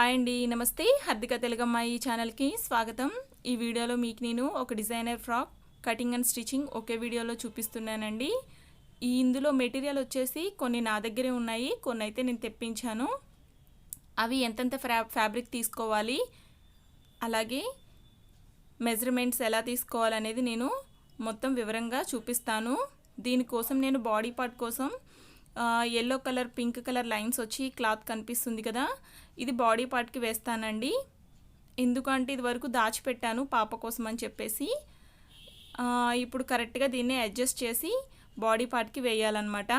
Hi అండి, నమస్తే. హార్దిక తెలుగమ్మాయి ఛానల్కి స్వాగతం. ఈ వీడియోలో మీకు నేను ఒక designer frock cutting and stitching ఒకే వీడియోలో చూపిస్తున్నానండి. ఇందులో మెటీరియల్ వచ్చేసి కొన్ని నా దగ్గరే ఉన్నాయి, కొన్ని అయితే నేను తెప్పించాను. అవి ఎంతెంత ఫ్యాబ్రిక్ తీసుకోవాలి, అలాగే మెజర్మెంట్స్ ఎలా తీసుకోవాలనేది నేను మొత్తం వివరంగా చూపిస్తాను. దీనికోసం నేను బాడీ పార్ట్ కోసం yellow colour, pink colour lines వచ్చి క్లాత్ కనిపిస్తుంది కదా, ఇది బాడీ పార్ట్కి వేస్తానండి. ఎందుకంటే ఇది వరకు దాచిపెట్టాను పాప కోసం అని చెప్పేసి. ఇప్పుడు కరెక్ట్గా దీన్ని అడ్జస్ట్ చేసి బాడీ పార్ట్కి వేయాలన్నమాట.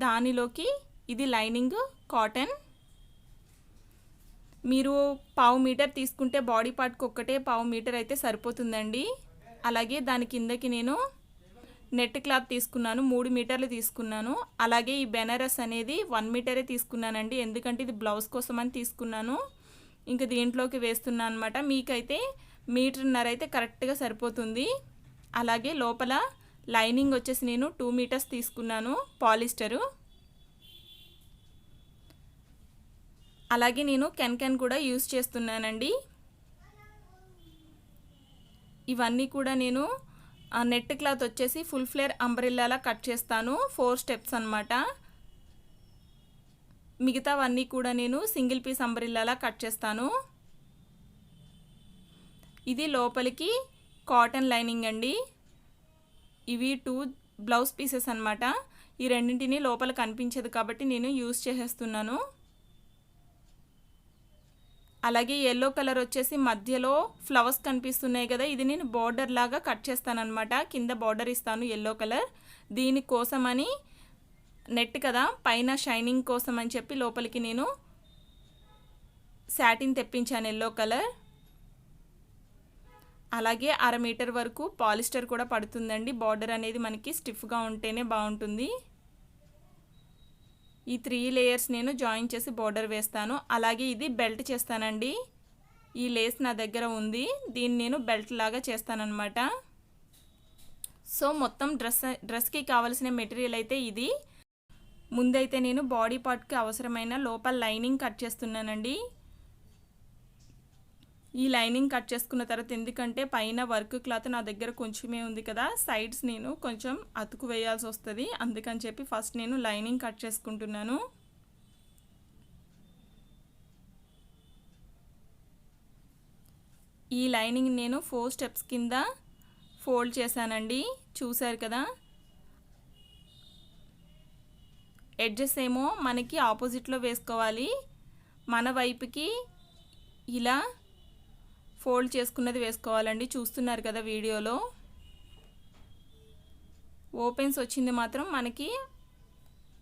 దానిలోకి ఇది లైనింగ్ కాటన్. మీరు 1/2 మీటర్ తీసుకుంటే బాడీ పార్ట్కి ఒక్కటే 1/2 మీటర్ అయితే సరిపోతుందండి. అలాగే దాని కిందకి నేను నెట్ క్లాత్ తీసుకున్నాను, 3 మీటర్లు తీసుకున్నాను. అలాగే ఈ బెనారస్ అనేది 1 మీటరే తీసుకున్నానండి, ఎందుకంటే ఇది బ్లౌజ్ కోసం అని తీసుకున్నాను. ఇంకా దీంట్లోకి వేస్తున్నాను అనమాట. మీకైతే 1.5 మీటర్ అయితే కరెక్ట్గా సరిపోతుంది. అలాగే లోపల లైనింగ్ వచ్చేసి నేను 2 మీటర్స్ తీసుకున్నాను, పాలిస్టరు. అలాగే నేను కెన్ కూడా యూస్ చేస్తున్నానండి. ఇవన్నీ కూడా నేను నెట్ క్లాత్ వచ్చేసి ఫుల్ ఫ్లేర్ అంబ్రెల్లాలా కట్ చేస్తాను, 4 స్టెప్స్ అనమాట. మిగతావన్నీ కూడా నేను సింగిల్ పీస్ అంబ్రెల్లాలా కట్ చేస్తాను. ఇది లోపలికి కాటన్ లైనింగ్ అండి. ఇవి 2 బ్లౌజ్ పీసెస్ అనమాట. ఈ రెండింటిని లోపల కనిపించదు కాబట్టి నేను యూస్ చేసేస్తున్నాను. అలాగే ఎల్లో కలర్ వచ్చేసి మధ్యలో ఫ్లవర్స్ కనిపిస్తున్నాయి కదా, ఇది నేను బార్డర్ లాగా కట్ చేస్తానన్నమాట. కింద బార్డర్ ఇస్తాను ఎల్లో కలర్. దీనికోసమని నెట్ కదా, పైన షైనింగ్ కోసం అని చెప్పి లోపలికి నేను సాటిన్ తెప్పించాను ఎల్లో కలర్. అలాగే 1/2 మీటర్ వరకు పాలిస్టర్ కూడా పడుతుందండి. బార్డర్ అనేది మనకి స్టిఫ్గా ఉంటేనే బాగుంటుంది. ఈ 3 లేయర్స్ నేను జాయిన్ చేసి బార్డర్ వేస్తాను. అలాగే ఇది బెల్ట్ చేస్తానండి. ఈ లేస్ నా దగ్గర ఉంది, దీన్ని నేను బెల్ట్ లాగా చేస్తానన్నమాట. సో మొత్తం డ్రెస్కి కావాల్సిన మెటీరియల్ అయితే ఇది. ముందైతే నేను బాడీ పార్ట్కి అవసరమైన లోపల లైనింగ్ కట్ చేస్తున్నానండి. ఈ లైనింగ్ కట్ చేసుకున్న తర్వాత, ఎందుకంటే పైన వర్క్ క్లాత్ నా దగ్గర కొంచెమే ఉంది కదా, సైడ్స్ నేను కొంచెం అతుకు వేయాల్సి వస్తుంది. అందుకని చెప్పి ఫస్ట్ నేను లైనింగ్ కట్ చేసుకుంటున్నాను. ఈ లైనింగ్ నేను 4 స్టెప్స్ కింద ఫోల్డ్ చేశానండి, చూసారు కదా. ఎడ్జెస్ ఏమో మనకి ఆపోజిట్లో వేసుకోవాలి. మన వైపుకి ఇలా ఫోల్డ్ చేసుకున్నది వేసుకోవాలండి, చూస్తున్నారు కదా వీడియోలో. ఓపెన్స్ వచ్చింది మాత్రం మనకి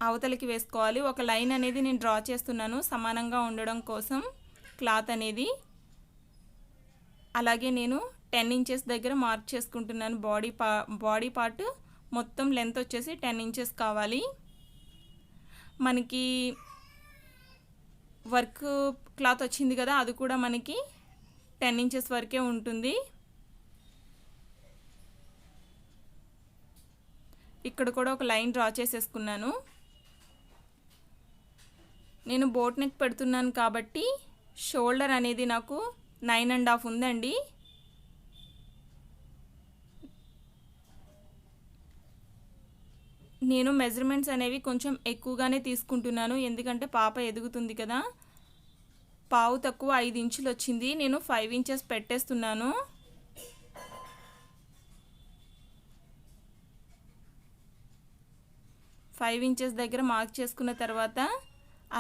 అవతలికి వేసుకోవాలి. ఒక లైన్ అనేది నేను డ్రా చేస్తున్నాను సమానంగా ఉండడం కోసం క్లాత్ అనేది. అలాగే నేను 10 ఇంచెస్ దగ్గర మార్క్ చేసుకుంటున్నాను. బాడీ పార్ట్ మొత్తం లెంత్ వచ్చేసి 10 ఇంచెస్ కావాలి. మనకి వర్క్ క్లాత్ వచ్చింది కదా, అది కూడా మనకి 10 ఇంచెస్ వరకే ఉంటుంది. ఇక్కడ కూడా ఒక లైన్ డ్రా చేసేసుకున్నాను. నేను బోట్ నెక్ పెడుతున్నాను కాబట్టి షోల్డర్ అనేది నాకు 9.5 ఉందండి. నేను మెజర్మెంట్స్ అనేవి కొంచెం ఎక్కువగానే తీసుకుంటున్నాను, ఎందుకంటే పాప ఎదుగుతుంది కదా. పావు తక్కువ 5 ఇంచులు వచ్చింది, నేను 5 ఇంచెస్ పెట్టేస్తున్నాను. ఫైవ్ ఇంచెస్ దగ్గర మార్క్ చేసుకున్న తర్వాత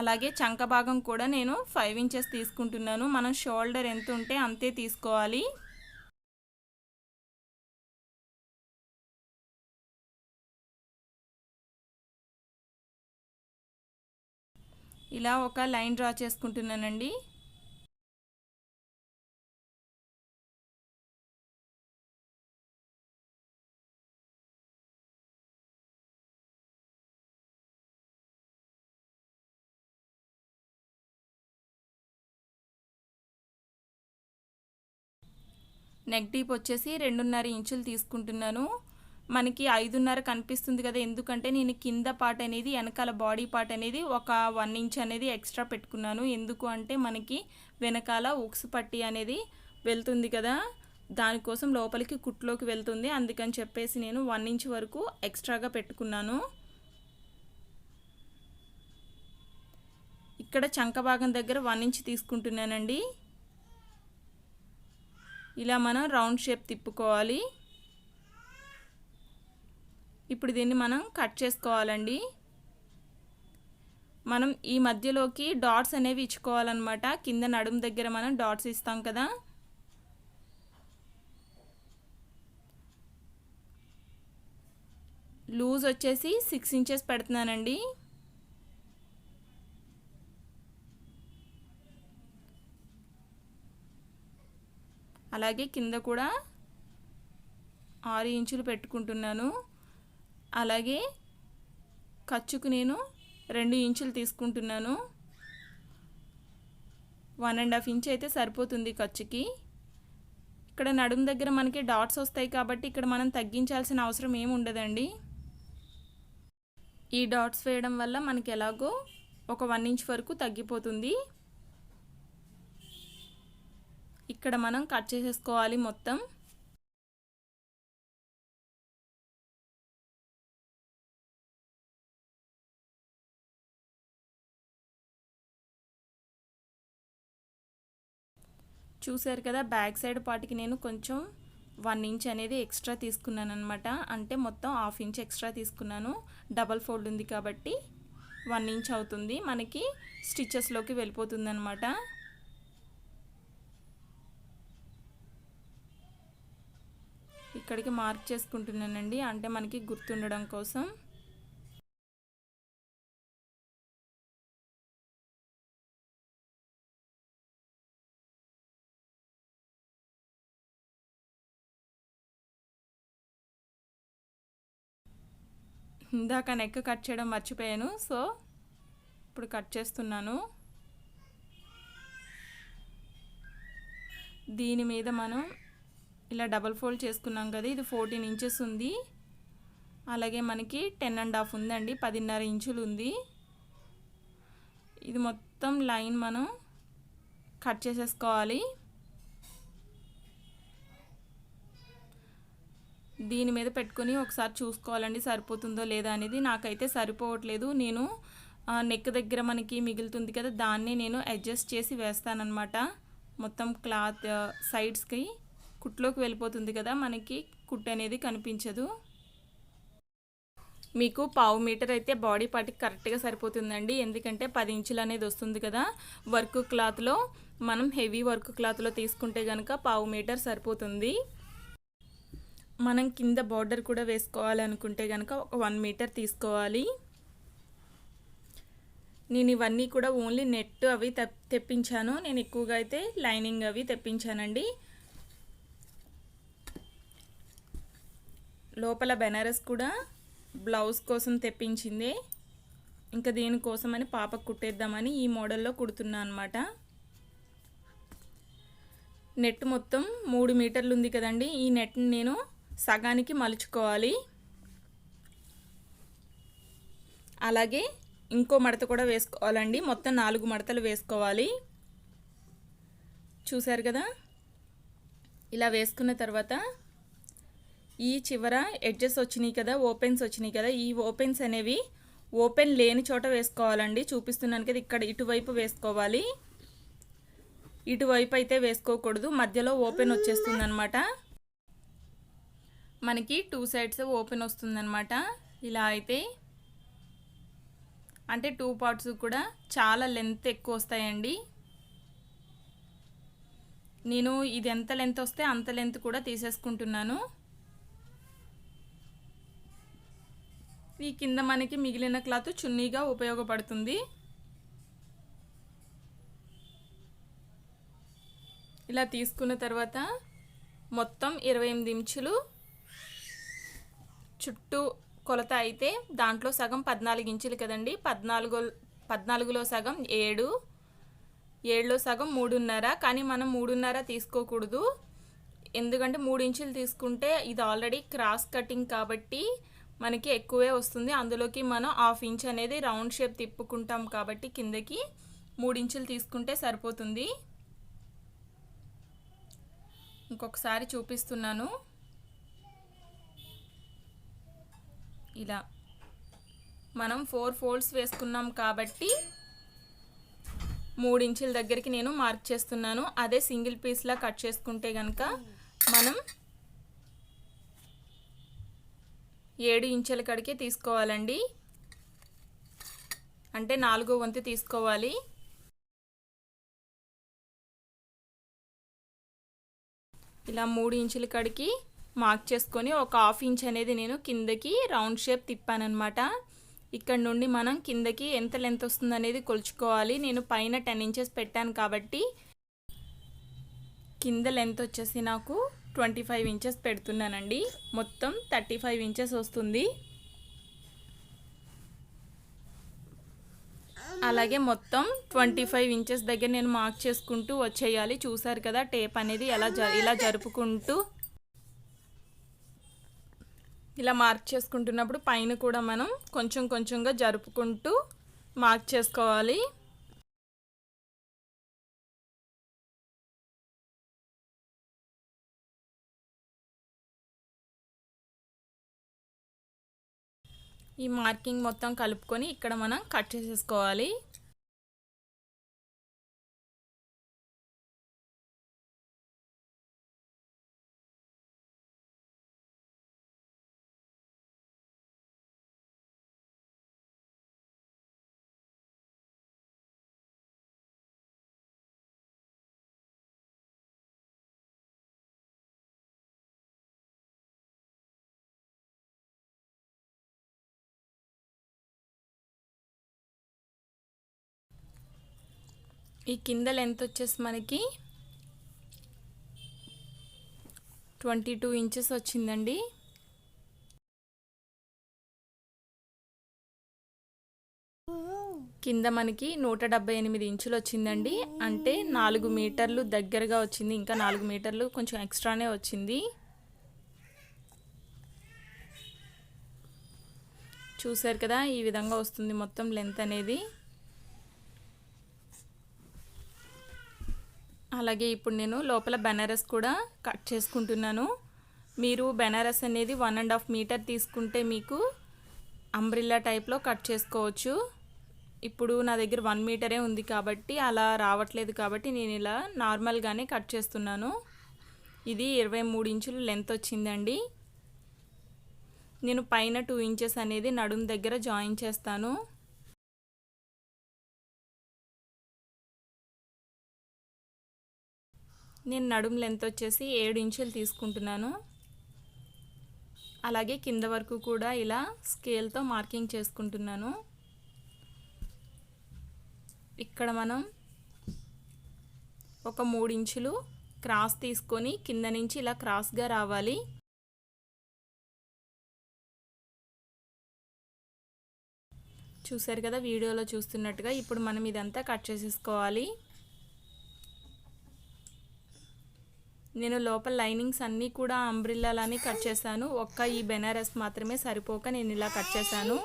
అలాగే చంక భాగం కూడా నేను 5 ఇంచెస్ తీసుకుంటున్నాను. మనం షోల్డర్ ఎంత ఉంటే అంతే తీసుకోవాలి. ఇలా ఒక లైన్ డ్రా చేసుకుంటున్నానండి. నెక్ డీప్ వచ్చేసి 2.5 ఇంచులు తీసుకుంటున్నాను. మనకి 5.5 కనిపిస్తుంది కదా, ఎందుకంటే నేను కింద పార్ట్ అనేది వెనకాల బాడీ పార్ట్ అనేది ఒక 1 ఇంచ్ అనేది ఎక్స్ట్రా పెట్టుకున్నాను. ఎందుకు అంటే మనకి వెనకాల ఉక్స్ పట్టి అనేది వెళ్తుంది కదా, దానికోసం లోపలికి కుట్లోకి వెళ్తుంది, అందుకని చెప్పేసి నేను 1 ఇంచ్ వరకు ఎక్స్ట్రాగా పెట్టుకున్నాను. ఇక్కడ చంక భాగం దగ్గర 1 ఇంచ్ తీసుకుంటున్నానండి. ఇలా మనం రౌండ్ షేప్ తిప్పుకోవాలి. ఇప్పుడు దీన్ని మనం కట్ చేసుకోవాలండి. మనం ఈ మధ్యలోకి డాట్స్ అనేవి ఇచ్చుకోవాలన్నమాట. కింద నడుము దగ్గర మనం డాట్స్ ఇస్తాం కదా, లూజ్ వచ్చేసి 6 ఇంచెస్ పెడుతున్నానండి. అలాగే కింద కూడా 6 ఇంచులు పెట్టుకుంటున్నాను. అలాగే ఖర్చుకు నేను 2 ఇంచులు తీసుకుంటున్నాను. 1.5 ఇంచ్ అయితే సరిపోతుంది ఖర్చుకి. ఇక్కడ నడుము దగ్గర మనకి డాట్స్ వస్తాయి కాబట్టి ఇక్కడ మనం తగ్గించాల్సిన అవసరం ఏమి ఉండదండి. ఈ డాట్స్ వేయడం వల్ల మనకి ఎలాగో ఒక 1 ఇంచ్ వరకు తగ్గిపోతుంది. ఇక్కడ మనం కట్ చేసేసుకోవాలి మొత్తం. చూసారు కదా, బ్యాక్ సైడ్ పార్ట్కి నేను కొంచెం 1 ఇంచ్ అనేది ఎక్స్ట్రా తీసుకున్నాను అనమాట. అంటే మొత్తం 1/2 ఇంచ్ ఎక్స్ట్రా తీసుకున్నాను. డబల్ ఫోల్డ్ ఉంది కాబట్టి 1 ఇంచ్ అవుతుంది, మనకి స్టిచెస్లోకి వెళ్ళిపోతుంది అనమాట. ఇక్కడికి మార్క్ చేసుకుంటున్నానండి, అంటే మనకి గుర్తుండడం కోసం. ఇందాక నెక్ కట్ చేయడం మర్చిపోయాను, సో ఇప్పుడు కట్ చేస్తున్నాను. దీని మీద మనం ఇలా డబల్ ఫోల్డ్ చేసుకున్నాం కదా, ఇది 14 ఇంచెస్ ఉంది. అలాగే మనకి 10.5 ఉందండి, 10.5 ఇంచులు ఉంది. ఇది మొత్తం లైన్ మనం కట్ చేసేసుకోవాలి. దీని మీద పెట్టుకొని ఒకసారి చూసుకోవాలండి సరిపోతుందో లేదా అనేది. నాకైతే సరిపోవట్లేదు. నేను నెక్ దగ్గర మనకి మిగులుతుంది కదా, దాన్ని నేను అడ్జస్ట్ చేసి వేస్తానన్నమాట. మొత్తం క్లాత్ సైడ్స్కి కుట్లోకి వెళ్ళిపోతుంది కదా, మనకి కుట్ అనేది కనిపించదు. మీకు 1/2 మీటర్ అయితే బాడీ పార్ట్కి కరెక్ట్గా సరిపోతుందండి. ఎందుకంటే 10 ఇంచులు అనేది వస్తుంది కదా. వర్క్ క్లాత్లో మనం హెవీ వర్క్ క్లాత్లో తీసుకుంటే కనుక 1/2 మీటర్ సరిపోతుంది. మనం కింద బార్డర్ కూడా వేసుకోవాలనుకుంటే కనుక ఒక 1 మీటర్ తీసుకోవాలి. నేను ఇవన్నీ కూడా ఓన్లీ నెట్ అవి తెప్పించాను. నేను ఎక్కువగా అయితే లైనింగ్ అవి తెప్పించానండి. లోపల బెనారస్ కూడా బ్లౌజ్ కోసం తెప్పించింది. ఇంకా దీనికోసమని పాపకు కుట్టేద్దామని ఈ మోడల్లో కుడుతున్నా అనమాట. నెట్ మొత్తం 3 మీటర్లు ఉంది కదండి. ఈ నెట్ని నేను సగానికి మలుచుకోవాలి. అలాగే ఇంకో మడత కూడా వేసుకోవాలండి. మొత్తం 4 మడతలు వేసుకోవాలి. చూసారు కదా, ఇలా వేసుకున్న తర్వాత ఈ చివర ఎడ్జెస్ వచ్చినాయి కదా, ఓపెన్స్ వచ్చినాయి కదా, ఈ ఓపెన్స్ అనేవి ఓపెన్ లేని చోట వేసుకోవాలండి. చూపిస్తున్నాను కదా, ఇక్కడ ఇటువైపు వేసుకోవాలి. ఇటువైపు అయితే వేసుకోకూడదు, మధ్యలో ఓపెన్ వచ్చేస్తుంది అనమాట. మనకి 2 సైడ్స్ ఓపెన్ వస్తుందన్నమాట. ఇలా అయితే అంటే 2 పార్ట్స్ కూడా చాలా లెంత్ ఎక్కువ వస్తాయండి. నేను ఇది ఎంత లెంత్ వస్తే అంత లెంత్ కూడా తీసేసుకుంటున్నాను. ఈ కింద మనకి మిగిలిన క్లాత్ చున్నీగా ఉపయోగపడుతుంది. ఇలా తీసుకున్న తర్వాత మొత్తం 28 ఇంచులు చుట్టూ కొలత అయితే దాంట్లో సగం 14 ఇంచులు కదండి. 14లో సగం 7, 7లో సగం 3.5. కానీ మనం 3.5 తీసుకోకూడదు, ఎందుకంటే 3 ఇంచులు తీసుకుంటే ఇది ఆల్రెడీ క్రాస్ కటింగ్ కాబట్టి మనకి ఎక్కువే వస్తుంది. అందులోకి మనం 1/2 ఇంచ్ అనేది రౌండ్ షేప్ తిప్పుకుంటాం కాబట్టి కిందకి 3 ఇంచులు తీసుకుంటే సరిపోతుంది. ఇంకొకసారి చూపిస్తున్నాను. ఇలా మనం 4 ఫోల్డ్స్ వేసుకున్నాం కాబట్టి 3 ఇంచుల దగ్గరికి నేను మార్క్ చేస్తున్నాను. అదే సింగిల్ పీస్లా కట్ చేసుకుంటే కనుక మనం 7 ఇంచుల కడికే తీసుకోవాలండి. అంటే 4వ వంతు తీసుకోవాలి. ఇలా 3 ఇంచుల కడికి మార్క్ చేసుకొని ఒక 1/2 ఇంచ్ అనేది నేను కిందకి రౌండ్ షేప్ తిప్పానన్నమాట. ఇక్కడ నుండి మనం కిందకి ఎంత లెంత్ వస్తుంది అనేది కొలుచుకోవాలి. నేను పైన 10 ఇంచెస్ పెట్టాను కాబట్టి కింద లెంత్ వచ్చేసి నాకు 25 ఇంచెస్ పెడుతున్నానండి. మొత్తం 35 ఇంచెస్ వస్తుంది. అలాగే మొత్తం 25 ఇంచెస్ దగ్గర నేను మార్క్ చేసుకుంటూ వచ్చేయాలి. చూసారు కదా టేప్ అనేది ఇలా జరుపుకుంటూ ఇలా మార్క్ చేసుకుంటున్నప్పుడు పైన కూడా మనం కొంచెం కొంచెంగా జరుపుకుంటూ మార్క్ చేసుకోవాలి. ఈ మార్కింగ్ మొత్తం కలుపుకొని ఇక్కడ మనం కట్ చేసేసుకోవాలి. ఈ కింద లెంత్ వచ్చేసి మనకి 22 ఇంచెస్ వచ్చిందండి. కింద మనకి 178 ఇంచులు వచ్చిందండి. అంటే 4 మీటర్లు దగ్గరగా వచ్చింది. ఇంకా 4 మీటర్లు కొంచెం ఎక్స్ట్రానే వచ్చింది. చూసారు కదా ఈ విధంగా వస్తుంది మొత్తం లెంత్ అనేది. అలాగే ఇప్పుడు నేను లోపల బెనారస్ కూడా కట్ చేసుకుంటున్నాను. మీరు బెనారస్ అనేది 1.5 మీటర్ తీసుకుంటే మీకు అంబ్రిల్లా టైప్లో కట్ చేసుకోవచ్చు. ఇప్పుడు నా దగ్గర 1 మీటరే ఉంది కాబట్టి అలా రావట్లేదు కాబట్టి నేను ఇలా నార్మల్గానే కట్ చేస్తున్నాను. ఇది 23 ఇంచులు లెంత్ వచ్చిందండి. నేను పైన 2 ఇంచెస్ అనేది నడుం దగ్గర జాయిన్ చేస్తాను. నేను నడుం లెంత్ వచ్చేసి 7 ఇంచులు తీసుకుంటున్నాను. అలాగే కింద వరకు కూడా ఇలా స్కేల్తో మార్కింగ్ చేసుకుంటున్నాను. ఇక్కడ మనం ఒక 3 ఇంచులు క్రాస్ తీసుకొని కింద నుంచి ఇలా క్రాస్గా రావాలి. చూసారు కదా వీడియోలో చూస్తున్నట్టుగా. ఇప్పుడు మనం ఇదంతా కట్ చేసేసుకోవాలి. నేను లోపల లైనింగ్స్ అన్నీ కూడా అంబ్రిల్లాలని కట్ చేశాను. ఒక్క ఈ బెనారస్ మాత్రమే సరిపోక నేను ఇలా కట్ చేశాను.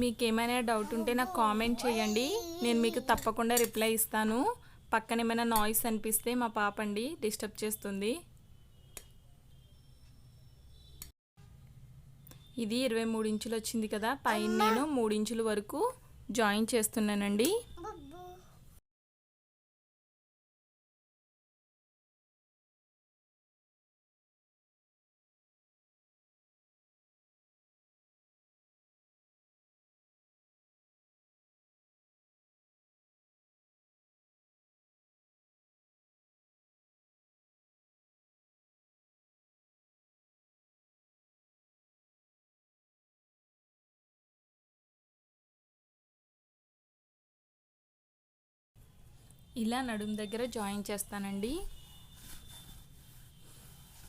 మీకు ఏమైనా డౌట్ ఉంటే నాకు కామెంట్ చేయండి. నేను మీకు తప్పకుండా రిప్లై ఇస్తాను. పక్కన ఏమైనా నాయిస్ అనిపిస్తే మా పాప అండి డిస్టర్బ్ చేస్తుంది. ఇది 23 ఇంచులు వచ్చింది కదా. పైన నేను 3 ఇంచుల వరకు జాయిన్ చేస్తున్నానండి. ఇలా నడుం దగ్గర జాయిన్ చేస్తానండి.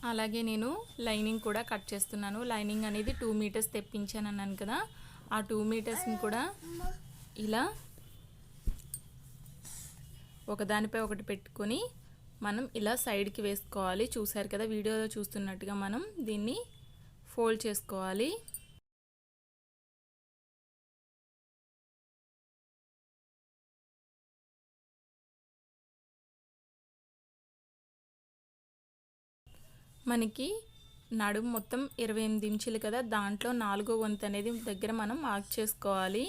అలాగే నేను లైనింగ్ కూడా కట్ చేస్తున్నాను. లైనింగ్ అనేది 2 మీటర్స్ తెప్పించాను అన్నాను కదా. ఆ 2 మీటర్స్ని కూడా ఇలా ఒకదానిపై ఒకటి పెట్టుకొని మనం ఇలా సైడ్కి వేసుకోవాలి. చూసారు కదా, వీడియోలో చూస్తున్నట్టుగా మనం దీన్ని ఫోల్డ్ చేసుకోవాలి. మనకి నడుము మొత్తం 28 ఇంచులు కదా, దాంట్లో 4వ వంతు అనేది దగ్గర మనం మార్క్ చేసుకోవాలి.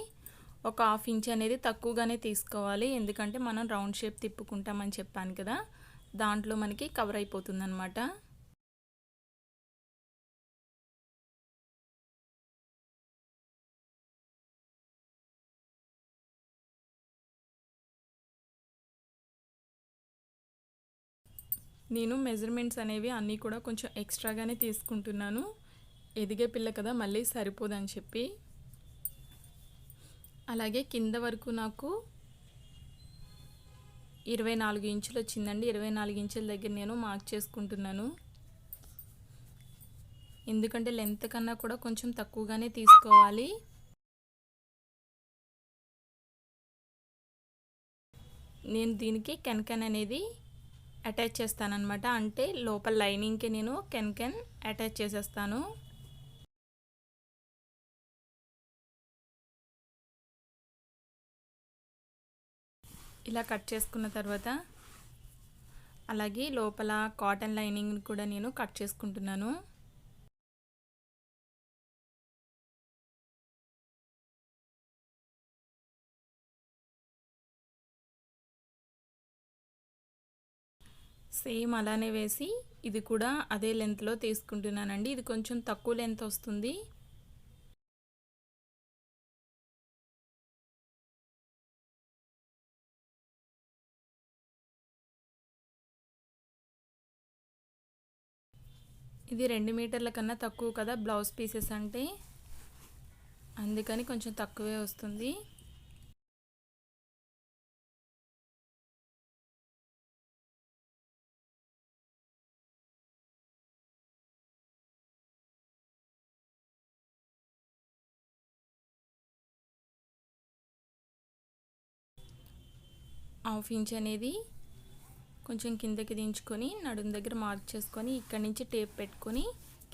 ఒక 1/2 ఇంచ్ అనేది తక్కువగానే తీసుకోవాలి, ఎందుకంటే మనం రౌండ్ షేప్ తిప్పుకుంటామని చెప్పాను కదా, దాంట్లో మనకి కవర్ అయిపోతుంది అన్నమాట. నేను మెజర్మెంట్స్ అనేవి అన్నీ కూడా కొంచెం ఎక్స్ట్రాగానే తీసుకుంటున్నాను, ఎదిగే పిల్ల కదా మళ్ళీ సరిపోదని చెప్పి. అలాగే కింద వరకు నాకు 24 ఇంచులు వచ్చిందండి. 24 ఇంచుల దగ్గర నేను మార్క్ చేసుకుంటున్నాను, ఎందుకంటే లెంత్ కన్నా కూడా కొంచెం తక్కువగానే తీసుకోవాలి. నేను దీనికి కెన్కెన్ అనేది అటాచ్ చేస్తానన్నమాట, అంటే లోపల లైనింగ్కి నేను కెన్కెన్ అటాచ్ చేసేస్తాను. ఇలా కట్ చేసుకున్న తర్వాత అలాగే లోపల కాటన్ లైనింగ్ కూడా నేను కట్ చేసుకుంటున్నాను. సేమ్ అలానే వేసి ఇది కూడా అదే లెంత్లో తీసుకుంటున్నానండి. ఇది కొంచెం తక్కువ లెంత్ వస్తుంది. ఇది 2 మీటర్ల కన్నా తక్కువ కదా బ్లౌజ్ పీసెస్ అంటే, అందుకని కొంచెం తక్కువే వస్తుంది. హాఫ్ ఇంచ్ అనేది కొంచెం కిందకి దించుకొని నడుము దగ్గర మార్క్ చేసుకొని ఇక్కడి నుంచి టేప్ పెట్టుకొని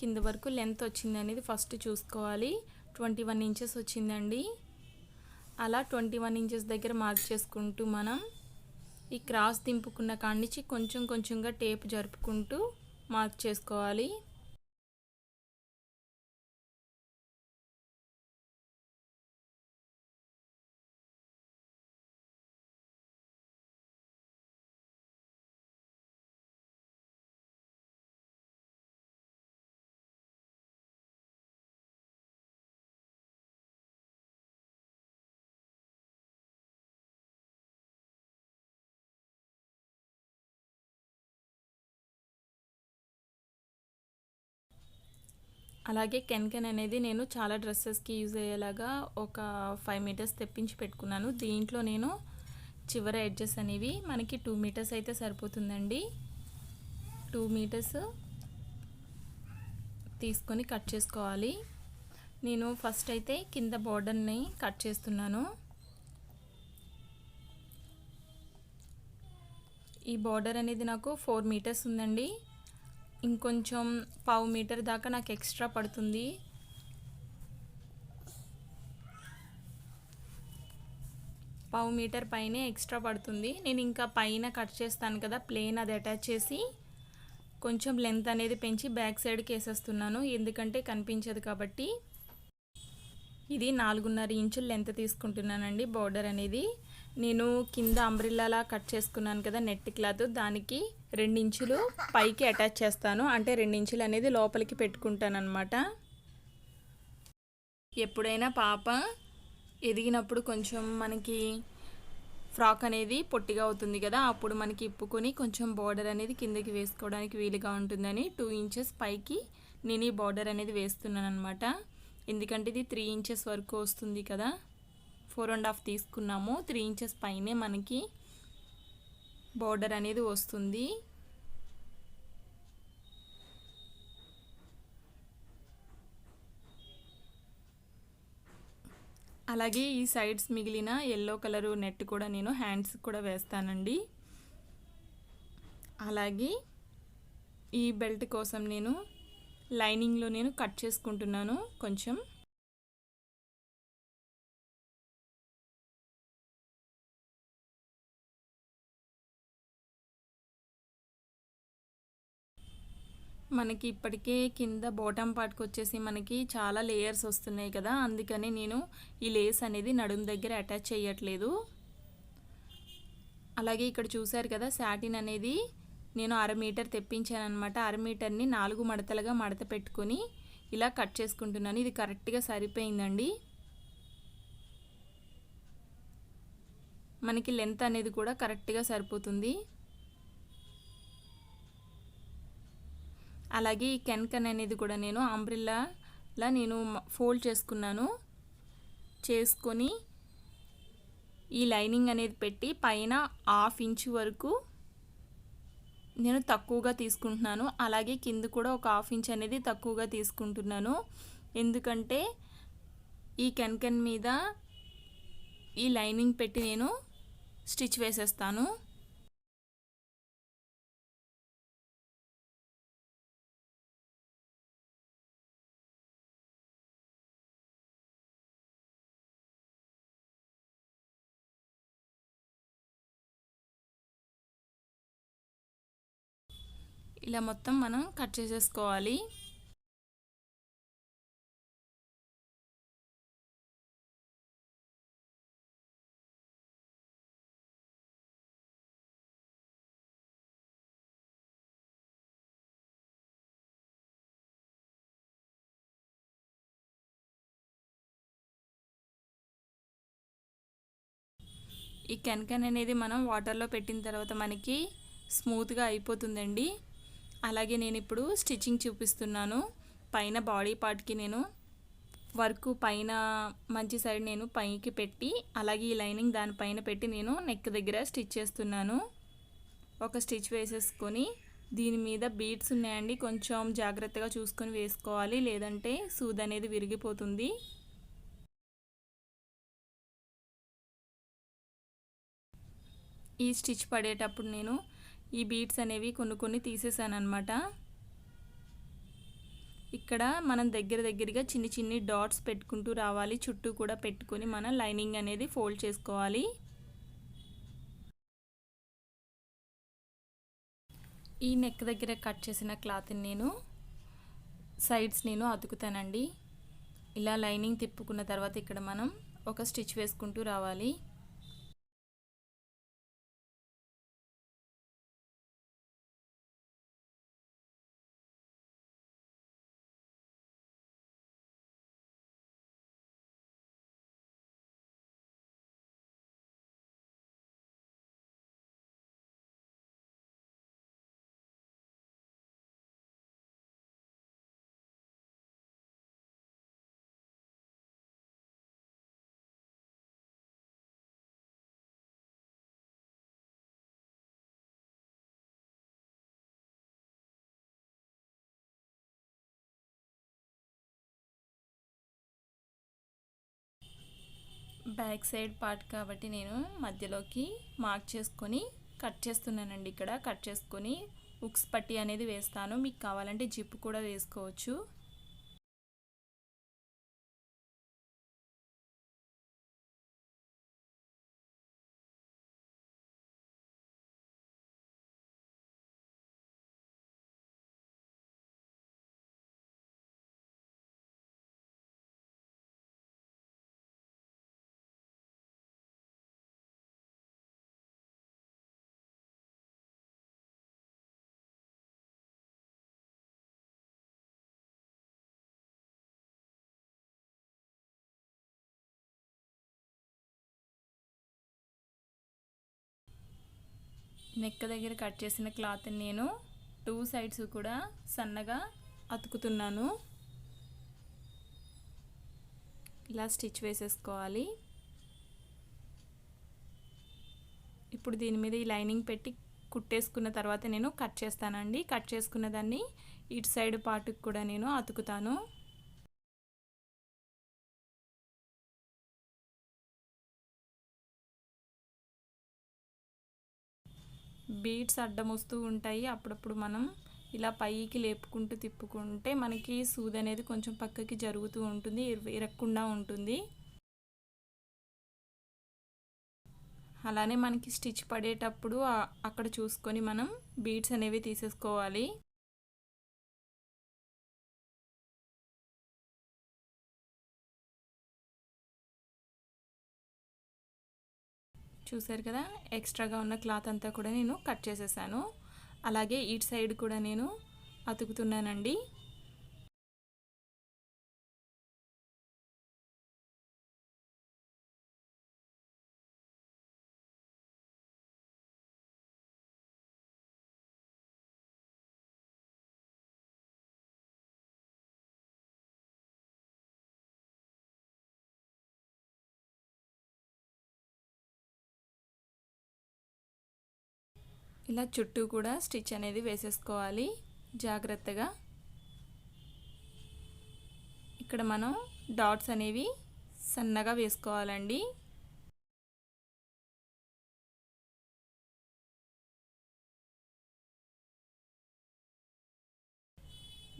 కింద వరకు లెంత్ వచ్చింది అనేది ఫస్ట్ చూసుకోవాలి. 21 ఇంచెస్ వచ్చిందండి. అలా 21 ఇంచెస్ దగ్గర మార్క్ చేసుకుంటూ మనం ఈ క్రాస్ దింపుకున్న కాడి నుంచి కొంచెం కొంచెంగా టేప్ జరుపుకుంటూ మార్క్ చేసుకోవాలి. అలాగే కెన్కెన్ అనేది నేను చాలా డ్రెస్సెస్కి యూజ్ అయ్యేలాగా ఒక 5 మీటర్స్ తెప్పించి పెట్టుకున్నాను. దీంట్లో నేను చివరి ఎడ్జెస్ అనేవి మనకి 2 మీటర్స్ అయితే సరిపోతుందండి. 2 మీటర్స్ తీసుకొని కట్ చేసుకోవాలి. నేను ఫస్ట్ అయితే కింద బోర్డర్ని కట్ చేస్తున్నాను. ఈ బోర్డర్ అనేది నాకు 4 మీటర్స్ ఉందండి. ఇంకొంచెం 1/2 మీటర్ దాకా నాకు ఎక్స్ట్రా పడుతుంది. పావు మీటర్ పైనే ఎక్స్ట్రా పడుతుంది. నేను ఇంకా పైన కట్ చేస్తాను కదా ప్లేన్, అది అటాచ్ చేసి కొంచెం లెంత్ అనేది పెంచి బ్యాక్ సైడ్కి వేసేస్తున్నాను, ఎందుకంటే కనిపించదు కాబట్టి. ఇది 4.5 ఇంచుల లెంత్ తీసుకుంటున్నానండి బోర్డర్ అనేది. నేను కింద అంబ్రిల్లాలా కట్ చేసుకున్నాను కదా నెట్ క్లాత్, దానికి 2 ఇంచులు పైకి అటాచ్ చేస్తాను, అంటే 2 ఇంచులు అనేది లోపలికి పెట్టుకుంటాను అనమాట. ఎప్పుడైనా పాప ఎదిగినప్పుడు కొంచెం మనకి ఫ్రాక్ అనేది పొట్టిగా అవుతుంది కదా, అప్పుడు మనకి ఇప్పుకొని కొంచెం బార్డర్ అనేది కిందకి వేసుకోవడానికి వీలుగా ఉంటుందని 2 ఇంచెస్ పైకి నేను ఈ బార్డర్ అనేది వేస్తున్నాను అనమాట. ఎందుకంటే ఇది 3 ఇంచెస్ వరకు వస్తుంది కదా, 4.5 తీసుకున్నాము, 3 ఇంచెస్ పైనే మనకి బార్డర్ అనేది వస్తుంది. అలాగే ఈ సైడ్స్ మిగిలిన ఎల్లో కలరు నెట్ కూడా నేను హ్యాండ్స్ కూడా వేస్తానండి. అలాగే ఈ బెల్ట్ కోసం నేను లైనింగ్లో నేను కట్ చేసుకుంటున్నాను కొంచెం. మనకి ఇప్పటికే కింద బాటమ్ పార్ట్కి వచ్చేసి మనకి చాలా లేయర్స్ వస్తున్నాయి కదా, అందుకని నేను ఈ లేస్ అనేది నడుము దగ్గర అటాచ్ చేయట్లేదు. అలాగే ఇక్కడ చూసారు కదా, సాటిన్ అనేది నేను 1/2 మీటర్ తెప్పించాను అనమాట. 1/2 మీటర్ని 4 మడతలుగా మడత పెట్టుకొని ఇలా కట్ చేసుకుంటున్నాను. ఇది కరెక్ట్గా సరిపోయిందండి. మనకి లెంత్ అనేది కూడా కరెక్ట్గా సరిపోతుంది. అలాగే ఈ కెన్కన్ అనేది కూడా నేను అంబ్రెల్లాలా నేను ఫోల్డ్ చేసుకొని ఈ లైనింగ్ అనేది పెట్టి పైన 1/2 ఇంచు వరకు నేను తక్కువగా తీసుకుంటున్నాను. అలాగే కింద కూడా ఒక 1/2 ఇంచ్ అనేది తక్కువగా తీసుకుంటున్నాను. ఎందుకంటే ఈ కెన్కన్ మీద ఈ లైనింగ్ పెట్టి నేను స్టిచ్ వేసేస్తాను. ఇలా మొత్తం మనం కట్ చేసేసుకోవాలి. ఈ కెన్కన్ అనేది మనం వాటర్లో పెట్టిన తర్వాత మనకి స్మూత్గా అయిపోతుందండి. అలాగే నేను ఇప్పుడు స్టిచ్చింగ్ చూపిస్తున్నాను. పైన బాడీ పార్ట్కి నేను వర్క్ పైన మంచి సైడ్ నేను పైకి పెట్టి, అలాగే ఈ లైనింగ్ దానిపైన పెట్టి నేను నెక్ దగ్గర స్టిచ్ చేస్తున్నాను. ఒక స్టిచ్ వేసేసుకొని దీని మీద బీడ్స్ ఉన్నాయండి, కొంచెం జాగ్రత్తగా చూసుకొని వేసుకోవాలి, లేదంటే సూది అనేది విరిగిపోతుంది. ఈ స్టిచ్ పడేటప్పుడు నేను ఈ బీడ్స్ అనేవి కొన్ని తీసేసాను అనమాట. ఇక్కడ మనం దగ్గరగా చిన్ని డాట్స్ పెట్టుకుంటూ రావాలి. చుట్టూ కూడా పెట్టుకొని మనం లైనింగ్ అనేది ఫోల్డ్ చేసుకోవాలి. ఈ నెక్ దగ్గర కట్ చేసిన క్లాత్ని నేను సైడ్స్ నేను అతుకుతానండి. ఇలా లైనింగ్ తిప్పుకున్న తర్వాత ఇక్కడ మనం ఒక స్టిచ్ వేసుకుంటూ రావాలి. బ్యాక్ సైడ్ పార్ట్ కాబట్టి నేను మధ్యలోకి మార్క్ చేసుకొని కట్ చేస్తున్నానండి. ఇక్కడ కట్ చేసుకొని ఉక్స్ పట్టి అనేది వేస్తాను. మీకు కావాలంటే జిప్ కూడా వేసుకోవచ్చు. నెక్ దగ్గర కట్ చేసిన క్లాత్ని నేను 2 సైడ్స్ కూడా సన్నగా అతుకుతున్నాను. ఇలా స్టిచ్ వేసేసుకోవాలి. ఇప్పుడు దీని మీద ఈ లైనింగ్ పెట్టి కుట్టేసుకున్న తర్వాత నేను కట్ చేస్తానండి. కట్ చేసుకున్న దాన్ని ఇటు సైడ్ పార్ట్కి కూడా నేను అతుకుతాను. బీడ్స్ అడ్డం వస్తూ ఉంటాయి. అప్పుడప్పుడు మనం ఇలా పైకి లేపుకుంటూ తిప్పుకుంటే మనకి సూది అనేది కొంచెం పక్కకి జరుగుతూ ఉంటుంది, ఇరక్కుండా ఉంటుంది. అలానే మనకి స్టిచ్ పడేటప్పుడు అక్కడ చూసుకొని మనం బీడ్స్ అనేవి తీసేసుకోవాలి. చూసారు కదా, ఎక్స్ట్రాగా ఉన్న క్లాత్ అంతా కూడా నేను కట్ చేసేసాను. అలాగే ఇటు సైడ్ కూడా నేను అతుకుతున్నానండి. ఇలా చుట్టూ కూడా స్టిచ్ అనేది వేసేసుకోవాలి జాగ్రత్తగా. ఇక్కడ మనం డాట్స్ అనేవి సన్నగా వేసుకోవాలండి.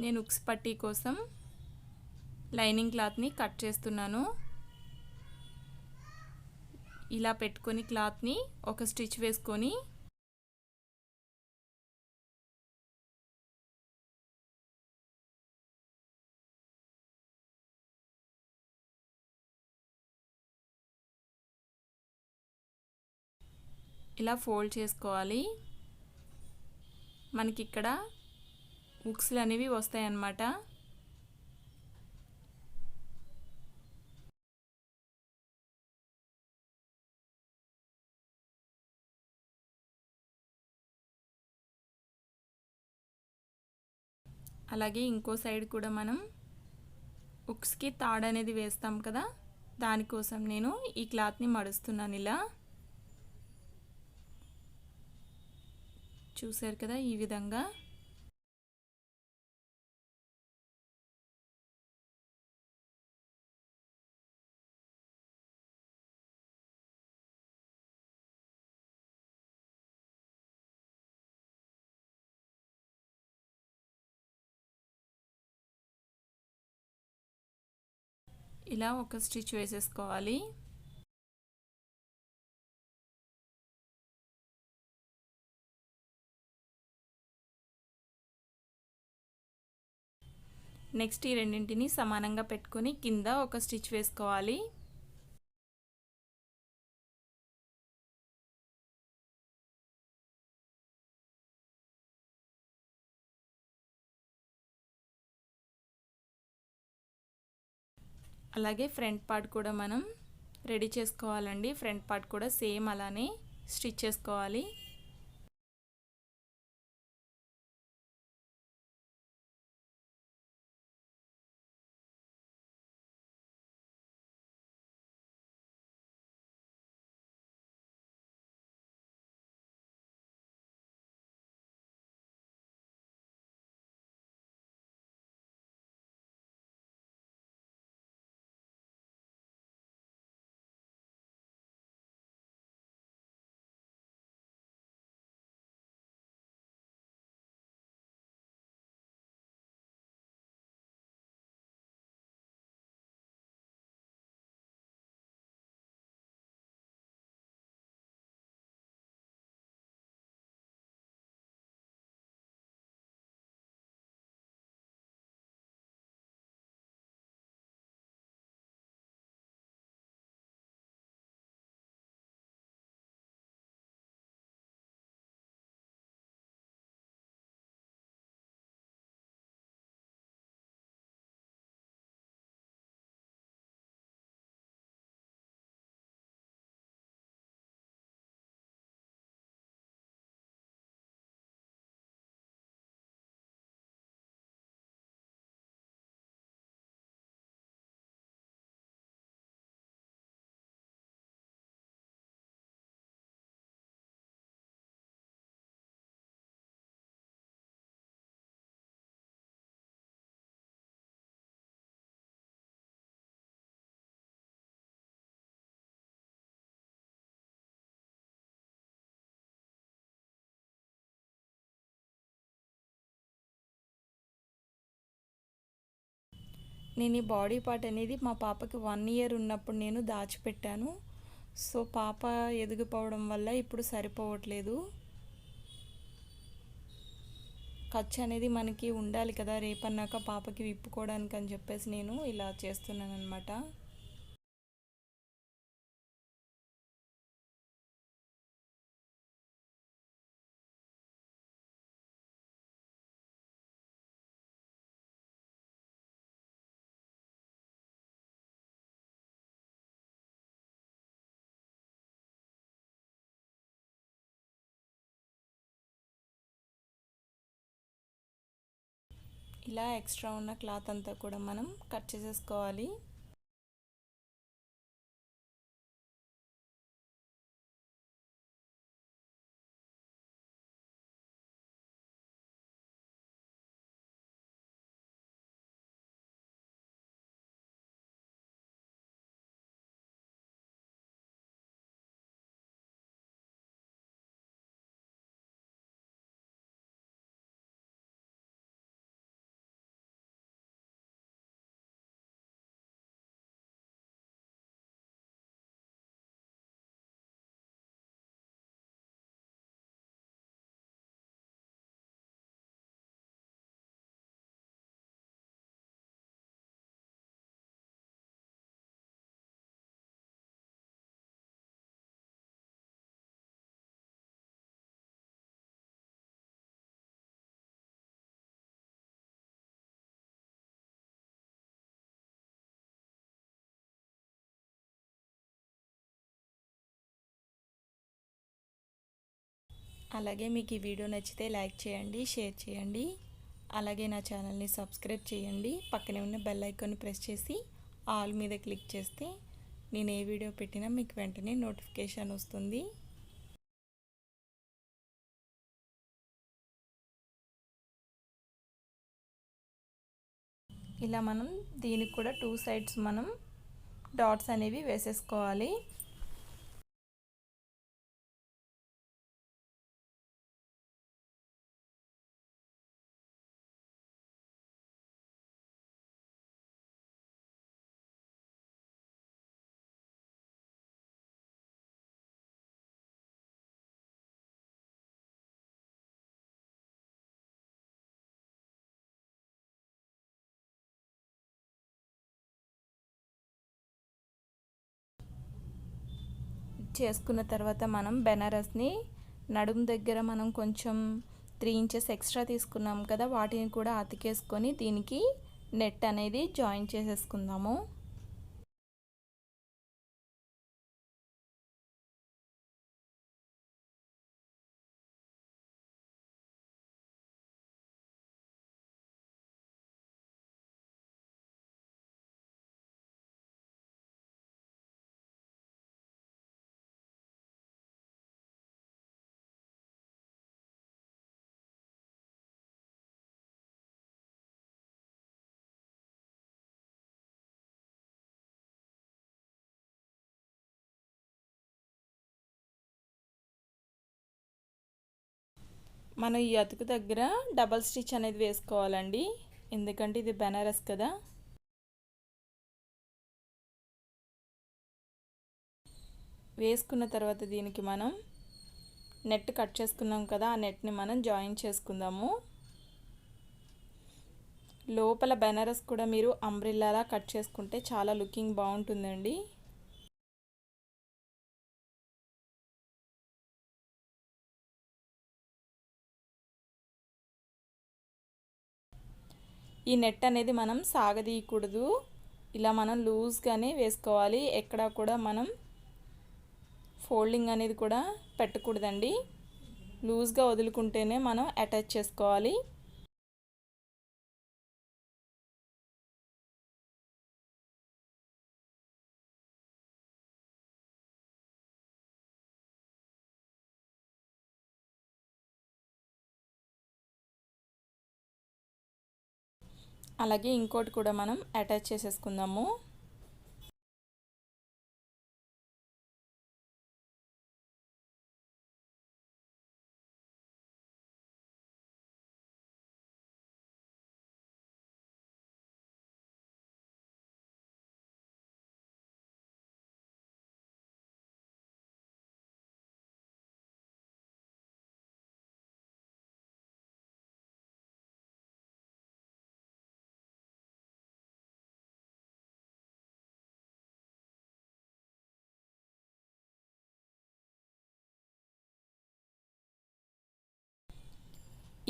నేను ఉక్స్ పట్టీ కోసం లైనింగ్ క్లాత్ని కట్ చేస్తున్నాను. ఇలా పెట్టుకొని క్లాత్ని ఒక స్టిచ్ వేసుకొని ఇలా ఫోల్డ్ చేసుకోవాలి. మనకి ఇక్కడ ఉక్స్లు అనేవి వస్తాయి అన్నమాట. అలాగే ఇంకో సైడ్ కూడా మనం ఉక్స్కి తాడు అనేది వేస్తాం కదా, దానికోసం నేను ఈ క్లాత్ని మడుస్తున్నాను. ఇలా చూసారు కదా, ఈ విధంగా. ఇలా ఒక స్టిచ్ వేసేసుకోవాలి. నెక్స్ట్ ఈ రెండింటిని సమానంగా పెట్టుకొని కింద ఒక స్టిచ్ వేసుకోవాలి. అలాగే ఫ్రంట్ పార్ట్ కూడా మనం రెడీ చేసుకోవాలండి. ఫ్రంట్ పార్ట్ కూడా సేమ్ అలానే స్టిచ్ చేసుకోవాలి. నేను ఈ బాడీ పార్ట్ అనేది మా పాపకి 1 ఇయర్ ఉన్నప్పుడు నేను దాచిపెట్టాను. సో పాప ఎదిగిపోవడం వల్ల ఇప్పుడు సరిపోవట్లేదు. ఖర్చు అనేది మనకి ఉండాలి కదా, రేపన్నాక పాపకి విప్పుకోవడానికి అని చెప్పేసి నేను ఇలా చేస్తున్నాను అనమాట. ఇలా ఎక్స్ట్రా ఉన్న క్లాత్ అంతా కూడా మనం కట్ చేసేసుకోవాలి. అలాగే మీకు ఈ వీడియో నచ్చితే లైక్ చేయండి, షేర్ చేయండి. అలాగే నా ఛానల్ని సబ్స్క్రైబ్ చేయండి. పక్కనే ఉన్న బెల్ ఐకాన్ని ప్రెస్ చేసి ఆల్ మీద క్లిక్ చేస్తే నేను ఏ వీడియో పెట్టినా మీకు వెంటనే నోటిఫికేషన్ వస్తుంది. ఇలా మనం దీనికి కూడా 2 సైడ్స్ మనం డాట్స్ అనేవి వేసేసుకోవాలి. చేసుకున్న తర్వాత మనం బెనారస్ని నడుము దగ్గర మనం కొంచెం 3 ఇంచెస్ ఎక్స్ట్రా తీసుకున్నాం కదా, వాటిని కూడా అతికేసుకొని దీనికి నెట్ అనేది జాయిన్ చేసేసుకుందాము. మనం ఈ అతుకు దగ్గర డబల్ స్టిచ్ అనేది వేసుకోవాలండి, ఎందుకంటే ఇది బెనారస్ కదా. వేసుకున్న తర్వాత దీనికి మనం నెట్ కట్ చేసుకున్నాం కదా, ఆ నెట్ని మనం జాయిన్ చేసుకుందాము. లోపల బెనారస్ కూడా మీరు అంబ్రిల్లాలా కట్ చేసుకుంటే చాలా లుకింగ్ బాగుంటుందండి. ఈ నెట్ అనేది మనం సాగదీయకూడదు, ఇలా మనం లూజ్గానే వేసుకోవాలి. ఎక్కడా కూడా మనం ఫోల్డింగ్ అనేది కూడా పెట్టకూడదండి, లూజ్గా వదులుకుంటేనే మనం అటాచ్ చేసుకోవాలి. అలాగే ఇంకోటి కూడా మనం అటాచ్ చేసేసుకుందాము.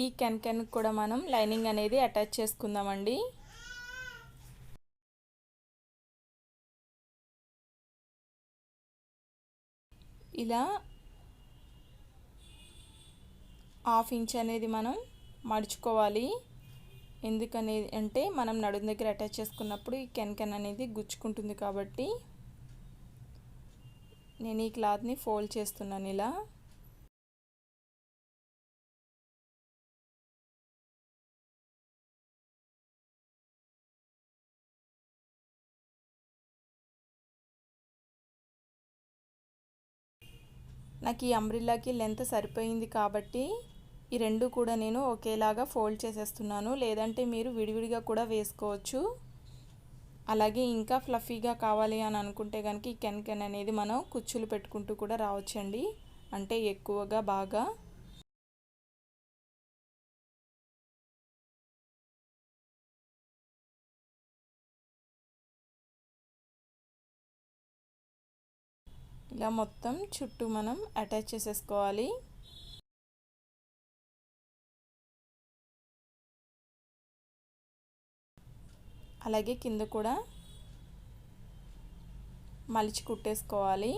ఈ కెన్ కూడా మనం లైనింగ్ అనేది అటాచ్ చేసుకుందామండి. ఇలా 1/2 ఇంచ్ అనేది మనం మడుచుకోవాలి. ఎందుకనేది అంటే మనం నడుం దగ్గర అటాచ్ చేసుకున్నప్పుడు ఈ కెన్ అనేది గుచ్చుకుంటుంది కాబట్టి నేను ఈ క్లాత్ని ఫోల్డ్ చేస్తున్నాను ఇలా. నాకు ఈ అంబ్రిల్లాకి లెంత్ సరిపోయింది కాబట్టి ఈ రెండు కూడా నేను ఒకేలాగా ఫోల్డ్ చేసేస్తున్నాను. లేదంటే మీరు విడివిడిగా కూడా వేసుకోవచ్చు. అలాగే ఇంకా ఫ్లఫీగా కావాలి అని అనుకుంటే కనుక ఈ కెన్ అనేది మనం కుచ్చులు పెట్టుకుంటూ కూడా రావచ్చండి. అంటే ఎక్కువగా బాగా ఇలా మొత్తం చుట్టూ మనం అటాచ్ చేసేసుకోవాలి. అలాగే కింద కూడా మలిచి కుట్టేసుకోవాలి.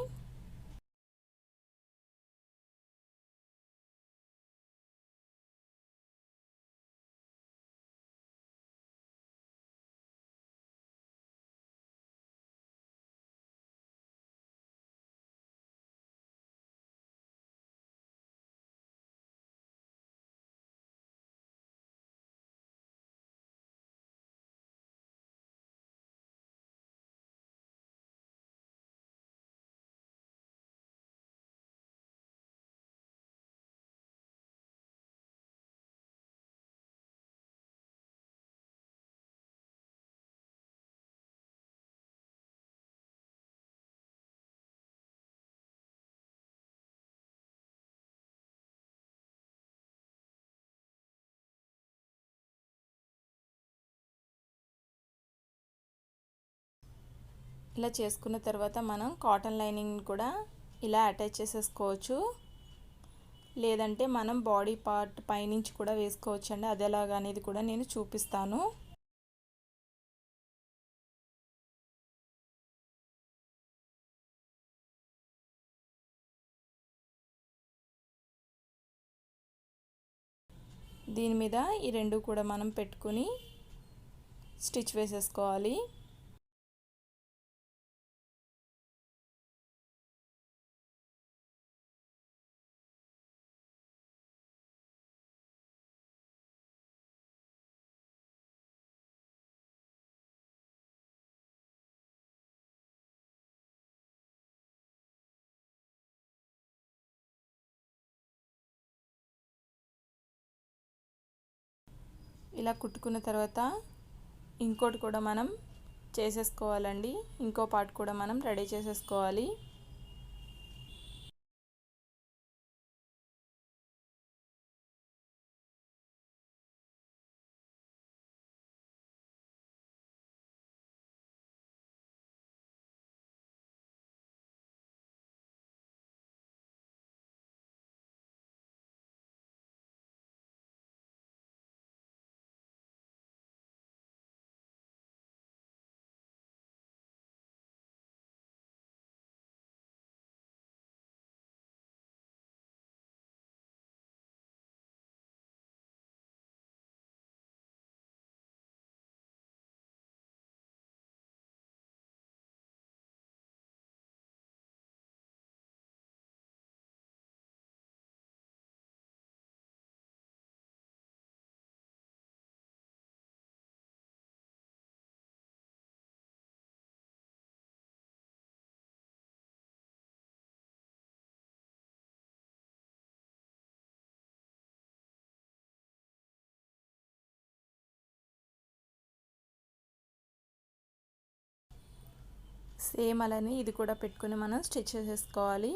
ఇలా చేసుకున్న తర్వాత మనం కాటన్ లైనింగ్ కూడా ఇలా అటాచ్ చేసేసుకోవచ్చు. లేదంటే మనం బాడీ పార్ట్ పైనుంచి కూడా వేసుకోవచ్చు అండి. అది ఎలాగా అనేది కూడా నేను చూపిస్తాను. దీని మీద ఈ రెండు కూడా మనం పెట్టుకొని స్టిచ్ వేసేసుకోవాలి. ఇలా కుట్టుకున్న తర్వాత ఇంకోటి కూడా మనం చేసేసుకోవాలండి. ఇంకో పార్ట్ కూడా మనం రెడీ చేసేసుకోవాలి. సేమ్ అలానే ఇది కూడా పెట్టుకొని మనం స్టిచ్ చేసేసుకోవాలి.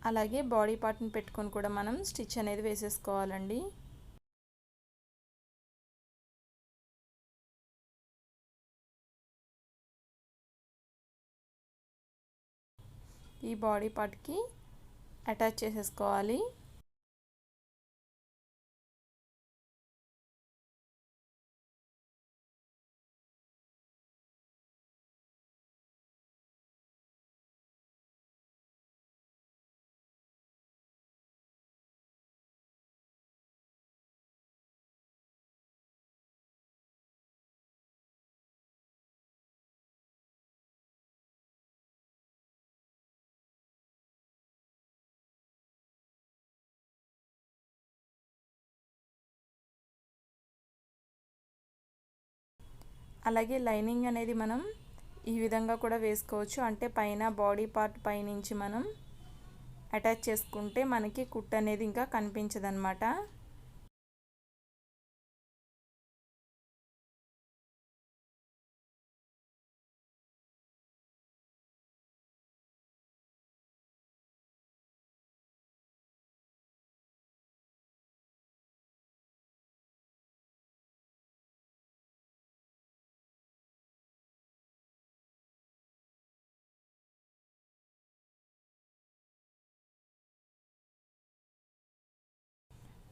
అలాగే బాడీ పార్ట్ని పెట్టుకొని కూడా మనం స్టిచ్ అనేది వేసేసుకోవాలండి. ఈ బాడీ పార్ట్కి అటాచ్ చేసేసుకోవాలి. అలాగే లైనింగ్ అనేది మనం ఈ విధంగా కూడా వేసుకోవచ్చు. అంటే పైన బాడీ పార్ట్ పైనుంచి మనం అటాచ్ చేసుకుంటే మనకి కుట్టు అనేది ఇంకా కనిపించదన్నమాట.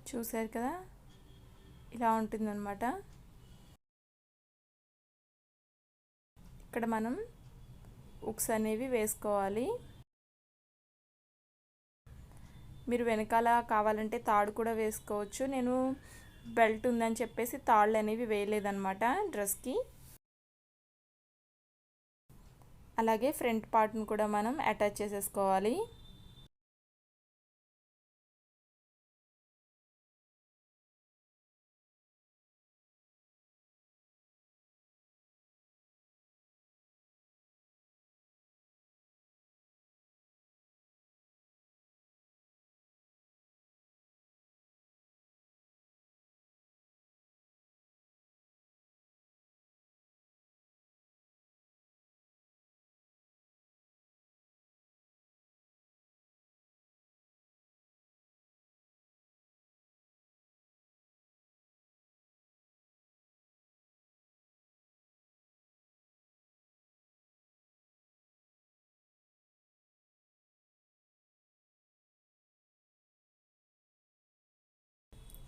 చూసారు కదా, ఇలా ఉంటుందన్నమాట. ఇక్కడ మనం ఉక్స్ అనేవి వేసుకోవాలి. మీరు వెనకాల కావాలంటే తాడు కూడా వేసుకోవచ్చు. నేను బెల్ట్ ఉందని చెప్పేసి తాళ్ళు అనేవి వేయలేదన్నమాట డ్రెస్కి. అలాగే ఫ్రంట్ పార్ట్ని కూడా మనం అటాచ్ చేసేసుకోవాలి.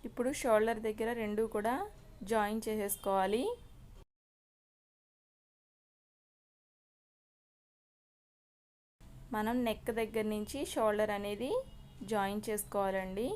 ఇప్పుడు షోల్డర్ దగ్గర రెండు కూడా జాయిన్ చేసేసుకోవాలి. మనం నెక్ దగ్గర నుంచి షోల్డర్ అనేది జాయిన్ చేసుకోవాలండి.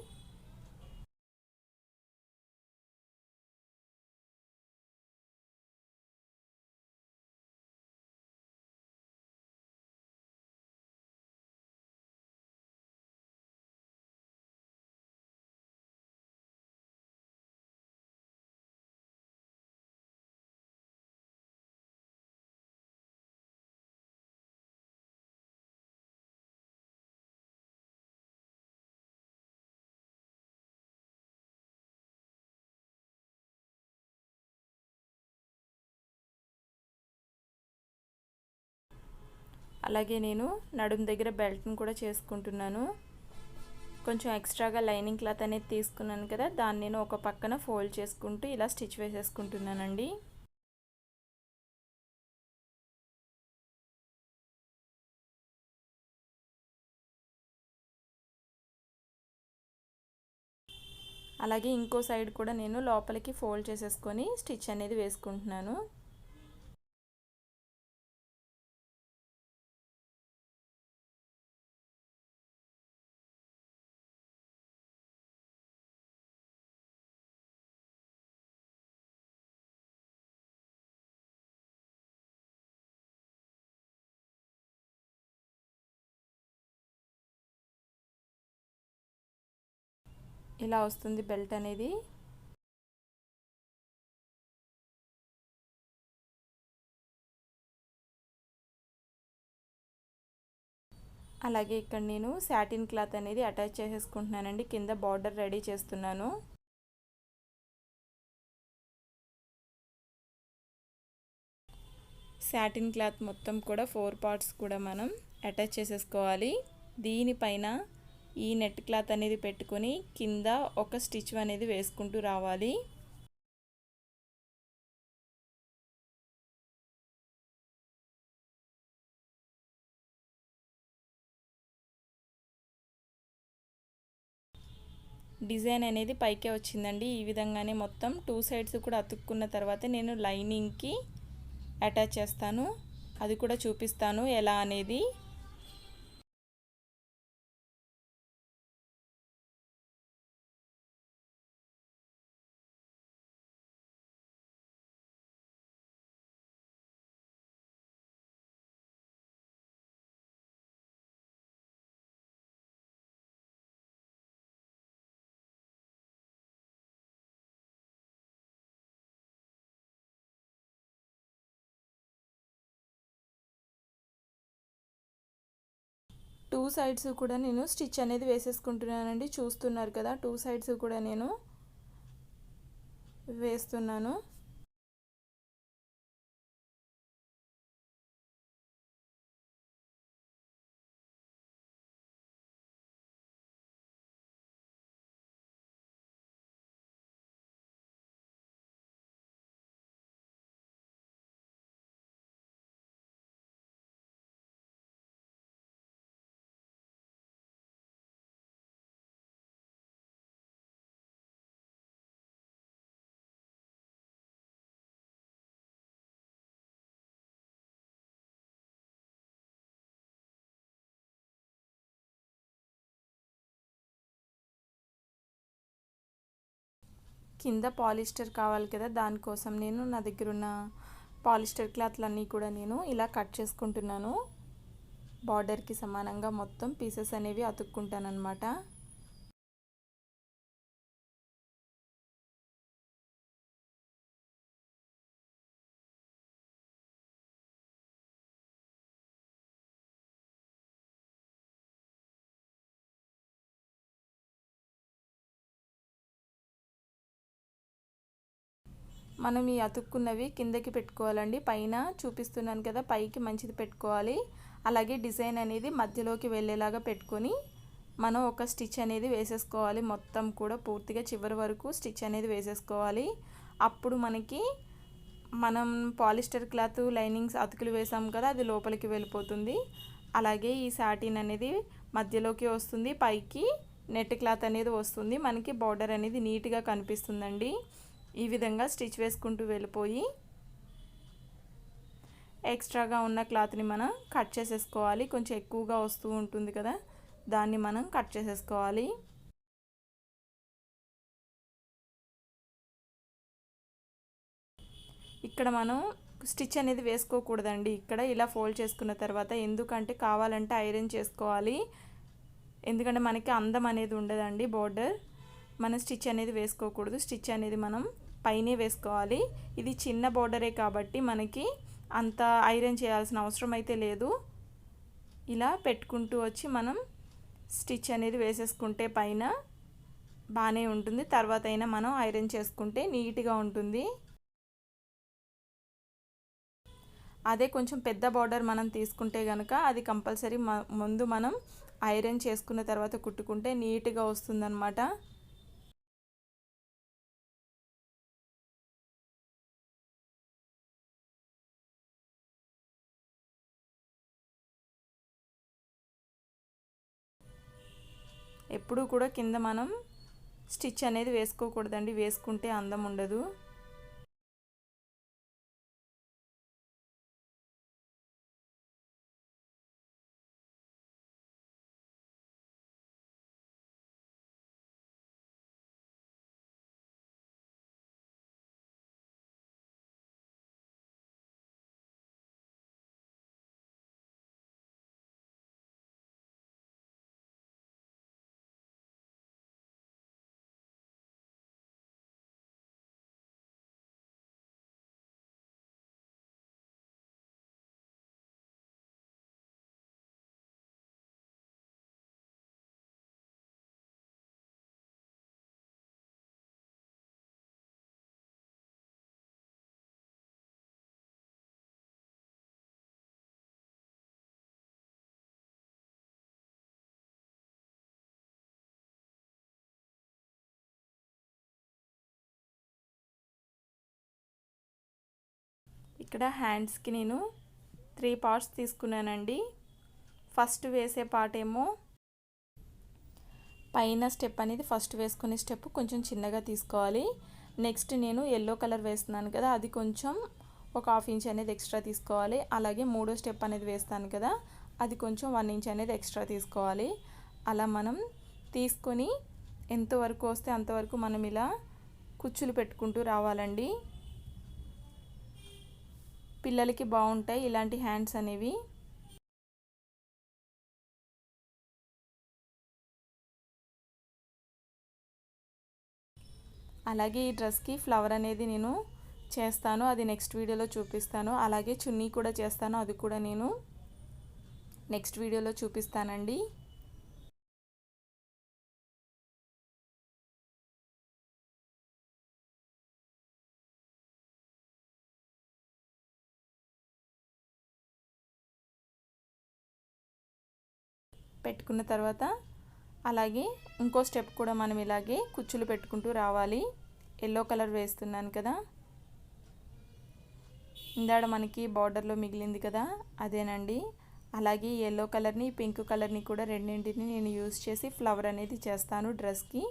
అలాగే నేను నడుము దగ్గర బెల్ట్ని కూడా చేసుకుంటున్నాను. కొంచెం ఎక్స్ట్రాగా లైనింగ్ క్లాత్ అనేది తీసుకున్నాను కదా, దాన్ని నేను ఒక పక్కన ఫోల్డ్ చేసుకుంటూ ఇలా స్టిచ్ వేసేసుకుంటున్నానండి. అలాగే ఇంకో సైడ్ కూడా నేను లోపలికి ఫోల్డ్ చేసేసుకొని స్టిచ్ అనేది వేసుకుంటున్నాను. ఇలా వస్తుంది బెల్ట్ అనేది. అలాగే ఇక్కడ నేను సాటిన్ క్లాత్ అనేది అటాచ్ చేసేసుకుంటున్నానండి. కింద బార్డర్ రెడీ చేస్తున్నాను. సాటిన్ క్లాత్ మొత్తం కూడా 4 పార్ట్స్ కూడా మనం అటాచ్ చేసేసుకోవాలి. దీనిపైన ఈ నెట్ క్లాత్ అనేది పెట్టుకొని కింద ఒక స్టిచ్ అనేది వేసుకుంటూ రావాలి. డిజైన్ అనేది పైకే వచ్చిందండి. ఈ విధంగానే మొత్తం 2 సైడ్స్ కూడా అతుక్కున్న తర్వాత నేను లైనింగ్కి అటాచ్ చేస్తాను. అది కూడా చూపిస్తాను ఎలా అనేది. టూ సైడ్స్ కూడా నేను స్టిచ్ అనేది వేసేసుకుంటున్నానండి. చూస్తున్నారు కదా, 2 సైడ్స్ కూడా నేను వేస్తున్నాను. కింద పాలిస్టర్ కావాలి కదా, దానికోసం నేను నా దగ్గర ఉన్న పాలిస్టర్ క్లాత్లన్నీ కూడా నేను ఇలా కట్ చేసుకుంటున్నాను. బార్డర్కి సమానంగా మొత్తం పీసెస్ అనేవి అతుక్కుంటాను అన్నమాట. మనం ఈ అతుక్కున్నవి కిందకి పెట్టుకోవాలండి. పైన చూపిస్తున్నాను కదా, పైకి మంచిది పెట్టుకోవాలి. అలాగే డిజైన్ అనేది మధ్యలోకి వెళ్ళేలాగా పెట్టుకొని మనం ఒక స్టిచ్ అనేది వేసేసుకోవాలి. మొత్తం కూడా పూర్తిగా చివరి వరకు స్టిచ్ అనేది వేసేసుకోవాలి. అప్పుడు మనకి మనం పాలిస్టర్ క్లాత్ లైనింగ్స్ అతుకులు వేసాం కదా, అది లోపలికి వెళ్ళిపోతుంది. అలాగే ఈ సాటిన్ అనేది మధ్యలోకి వస్తుంది, పైకి నెట్ క్లాత్ అనేది వస్తుంది. మనకి బార్డర్ అనేది నీట్గా కనిపిస్తుందండి. ఈ విధంగా స్టిచ్ వేసుకుంటూ వెళ్ళిపోయి ఎక్స్ట్రాగా ఉన్న క్లాత్ని మనం కట్ చేసేసుకోవాలి. కొంచెం ఎక్కువగా వస్తూ ఉంటుంది కదా, దాన్ని మనం కట్ చేసేసుకోవాలి. ఇక్కడ మనం స్టిచ్ అనేది వేసుకోకూడదండి. ఇక్కడ ఇలా ఫోల్డ్ చేసుకున్న తర్వాత, ఎందుకంటే కావాలంటే ఐరన్ చేసుకోవాలి. ఎందుకంటే మనకి అందం అనేది ఉండదండి బార్డర్. మనం స్టిచ్ అనేది వేసుకోకూడదు. స్టిచ్ అనేది మనం పైనే వేసుకోవాలి. ఇది చిన్న బార్డరే కాబట్టి మనకి అంత ఐరన్ చేయాల్సిన అవసరం అయితే లేదు. ఇలా పెట్టుకుంటూ వచ్చి మనం స్టిచ్ అనేది వేసేసుకుంటే పైన బాగానే ఉంటుంది. తర్వాత అయినా మనం ఐరన్ చేసుకుంటే నీట్గా ఉంటుంది. అదే కొంచెం పెద్ద బార్డర్ మనం తీసుకుంటే కనుక అది కంపల్సరీ ముందు మనం ఐరన్ చేసుకున్న తర్వాత కుట్టుకుంటే నీట్గా వస్తుందన్నమాట. ఎప్పుడూ కూడా కింద మనం స్టిచ్ అనేది వేసుకోకూడదండి. వేసుకుంటే అందం ఉండదు. ఇక్కడ హ్యాండ్స్కి నేను 3 పార్ట్స్ తీసుకున్నానండి. ఫస్ట్ వేసే పార్ట్ ఏమో పైన స్టెప్ అనేది ఫస్ట్ వేసుకునే స్టెప్ కొంచెం చిన్నగా తీసుకోవాలి. నెక్స్ట్ నేను ఎల్లో కలర్ వేస్తున్నాను కదా, అది కొంచెం ఒక 1/2 ఇంచ్ అనేది ఎక్స్ట్రా తీసుకోవాలి. అలాగే మూడో స్టెప్ అనేది వేస్తాను కదా, అది కొంచెం 1 ఇంచ్ అనేది ఎక్స్ట్రా తీసుకోవాలి. అలా మనం తీసుకొని ఎంతవరకు వస్తే అంతవరకు మనం ఇలా కుచ్చులు పెట్టుకుంటూ రావాలండి. పిల్లలకి బాగుంటాయి ఇలాంటి హ్యాండ్స్ అనేవి. అలాగే ఈ డ్రెస్కి ఫ్లవర్ అనేది నేను చేస్తాను, అది నెక్స్ట్ వీడియోలో చూపిస్తాను. అలాగే చున్నీ కూడా చేస్తాను, అది కూడా నేను నెక్స్ట్ వీడియోలో చూపిస్తానండి. పెట్టుకున్న తర్వాత అలాగే ఇంకో స్టెప్ కూడా మనం ఇలాగే కుచ్చులు పెట్టుకుంటూ రావాలి. ఎల్లో కలర్ వేస్తున్నాను కదా, ఇందాడ మనకి బార్డర్లో మిగిలింది కదా అదేనండి. అలాగే ఎల్లో కలర్ని పింక్ కలర్ని కూడా రెండింటిని నేను యూజ్ చేసి ఫ్లవర్ అనేది చేస్తాను డ్రెస్కి.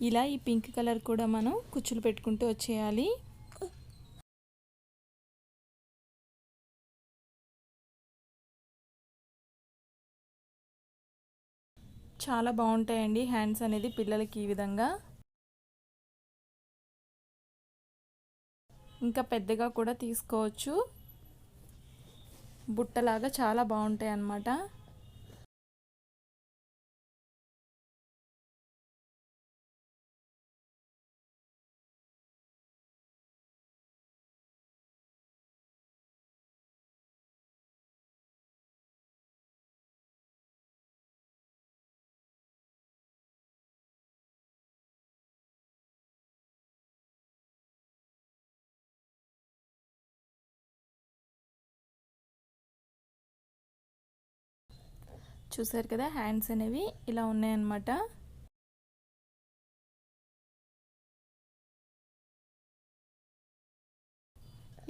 ఇలా ఈ పింక్ కలర్ కూడా మనం కుచ్చులు పెట్టుకుంటూ వచ్చేయాలి. చాలా బాగుంటాయండి హ్యాండ్స్ అనేది పిల్లలకి ఈ విధంగా. ఇంకా పెద్దగా కూడా తీసుకోవచ్చు, బుట్టలాగా చాలా బాగుంటాయి అన్నమాట. చూసారు కదా హ్యాండ్స్ అనేవి ఇలా ఉన్నాయన్నమాట.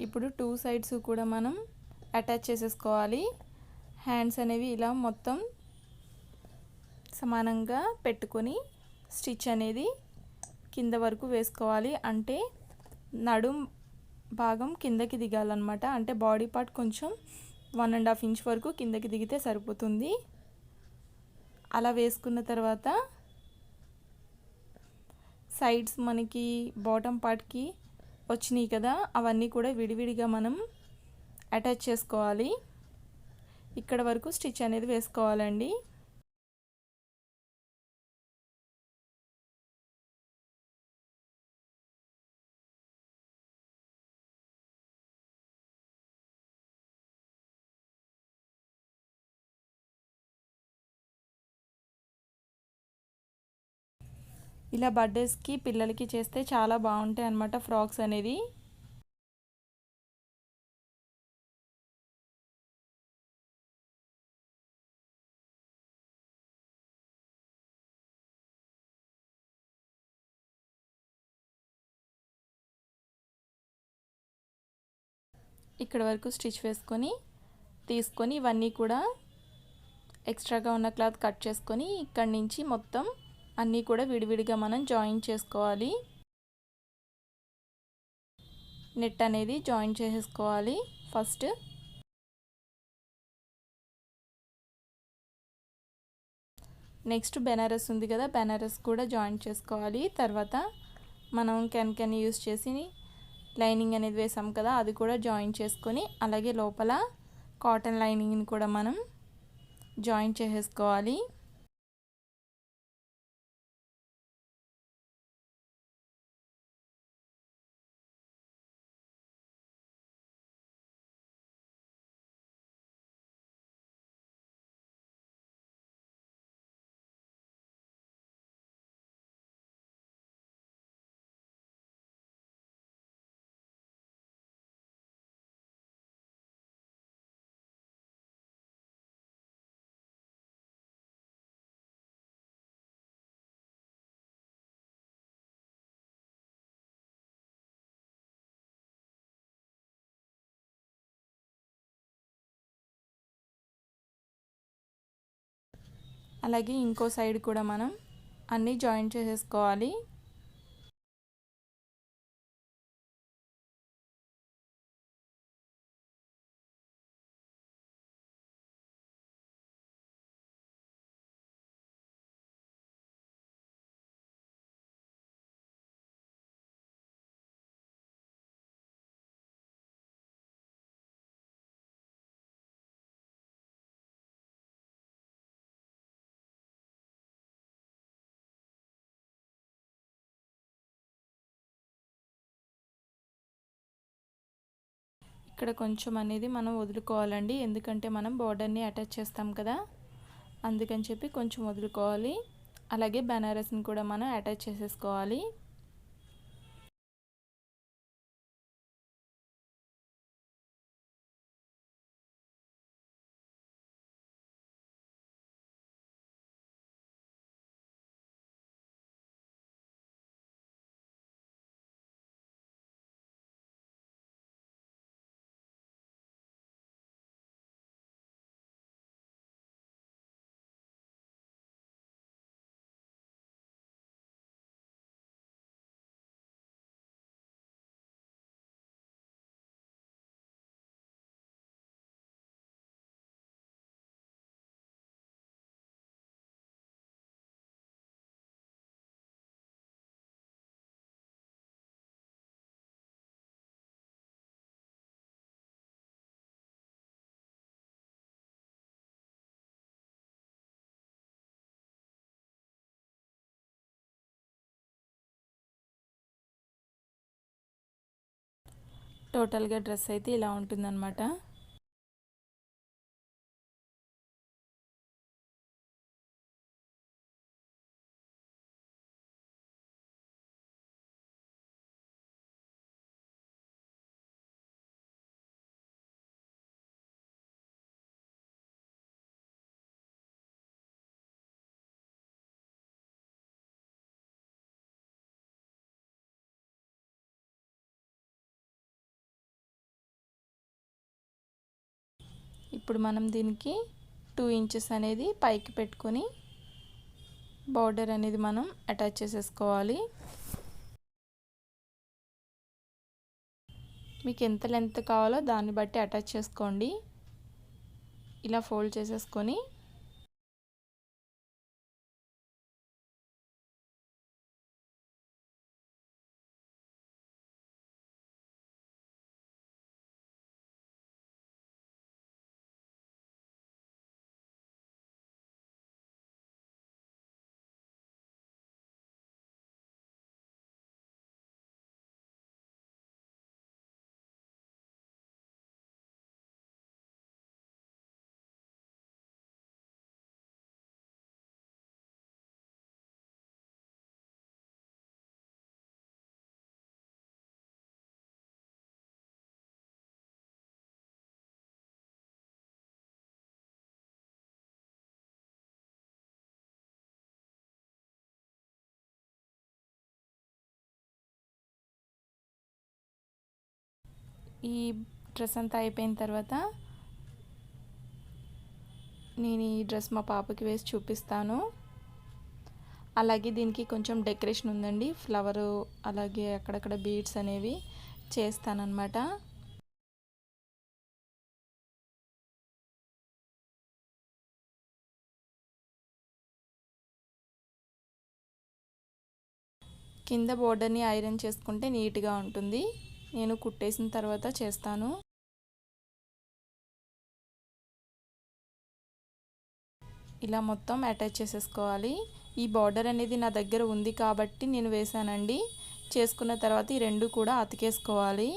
ఇప్పుడు 2 సైడ్స్ కూడా మనం అటాచ్ చేసేసుకోవాలి. హ్యాండ్స్ అనేవి ఇలా మొత్తం సమానంగా పెట్టుకొని స్టిచ్ అనేది కింద వరకు వేసుకోవాలి. అంటే నడుం భాగం కిందకి దిగాలన్నమాట. అంటే బాడీ పార్ట్ కొంచెం 1.5 ఇంచ్ వరకు కిందకి దిగితే సరిపోతుంది. అలా వేసుకున్న తర్వాత సైడ్స్ మనకి బాటమ్ పార్ట్కి వచ్చినాయి కదా, అవన్నీ కూడా విడివిడిగా మనం అటాచ్ చేసుకోవాలి. ఇక్కడ వరకు స్టిచ్ అనేది వేసుకోవాలండి. ఇలా బర్త్డేస్కి పిల్లలకి చేస్తే చాలా బాగుంటాయి అన్నమాట ఫ్రాక్స్ అనేది. ఇక్కడ వరకు స్టిచ్ వేసుకొని తీసుకొని ఇవన్నీ కూడా ఎక్స్ట్రాగా ఉన్న క్లాత్ కట్ చేసుకొని ఇక్కడి నుంచి మొత్తం అన్నీ కూడా విడివిడిగా మనం జాయిన్ చేసుకోవాలి. నెట్ అనేది జాయిన్ చేసేసుకోవాలి ఫస్ట్. నెక్స్ట్ బెనారస్ ఉంది కదా, బెనారస్ కూడా జాయిన్ చేసుకోవాలి. తర్వాత మనం కెన్ యూస్ చేసి లైనింగ్ అనేది వేసాం కదా, అది కూడా జాయిన్ చేసుకొని అలాగే లోపల కాటన్ లైనింగ్ని కూడా మనం జాయిన్ చేసేసుకోవాలి. అలాగే ఇంకో సైడ్ కూడా మనం అన్నీ జాయిన్ చేసేసుకోవాలి. ఇక్కడ కొంచెం అనేది మనం వదులుకోవాలండి, ఎందుకంటే మనం బోర్డర్ని అటాచ్ చేస్తాం కదా, అందుకని చెప్పి కొంచెం వదులుకోవాలి. అలాగే బనారస్ని కూడా మనం అటాచ్ చేసేసుకోవాలి. టోటల్గా డ్రెస్ అయితే ఇలా ఉంటుందన్నమాట. ఇప్పుడు మనం దీనికి 2 ఇంచెస్ అనేది పైకి పెట్టుకొని బార్డర్ అనేది మనం అటాచ్ చేసేసుకోవాలి. మీకు ఎంత లెంత్ కావాలో దాన్ని బట్టి అటాచ్ చేసుకోండి. ఇలా ఫోల్డ్ చేసేసుకొని ఈ డ్రెస్ అంతా అయిపోయిన తర్వాత నేను ఈ డ్రెస్ మా పాపకి వేసి చూపిస్తాను. అలాగే దీనికి కొంచెం డెకరేషన్ ఉందండి, ఫ్లవరు అలాగే అక్కడక్కడ బీడ్స్ అనేవి చేస్తానన్నమాట. కింద బోర్డర్ని ఐరన్ చేసుకుంటే నీట్గా ఉంటుంది. నేను కుట్టేసిన తర్వాత చేస్తాను. ఇలా మొత్తం అటాచ్ చేసేసుకోవాలి. ఈ బార్డర్ అనేది నా దగ్గర ఉంది కాబట్టి నేను వేసానండి. చేసుకున్న తర్వాత ఈ రెండు కూడా అతికేసుకోవాలి.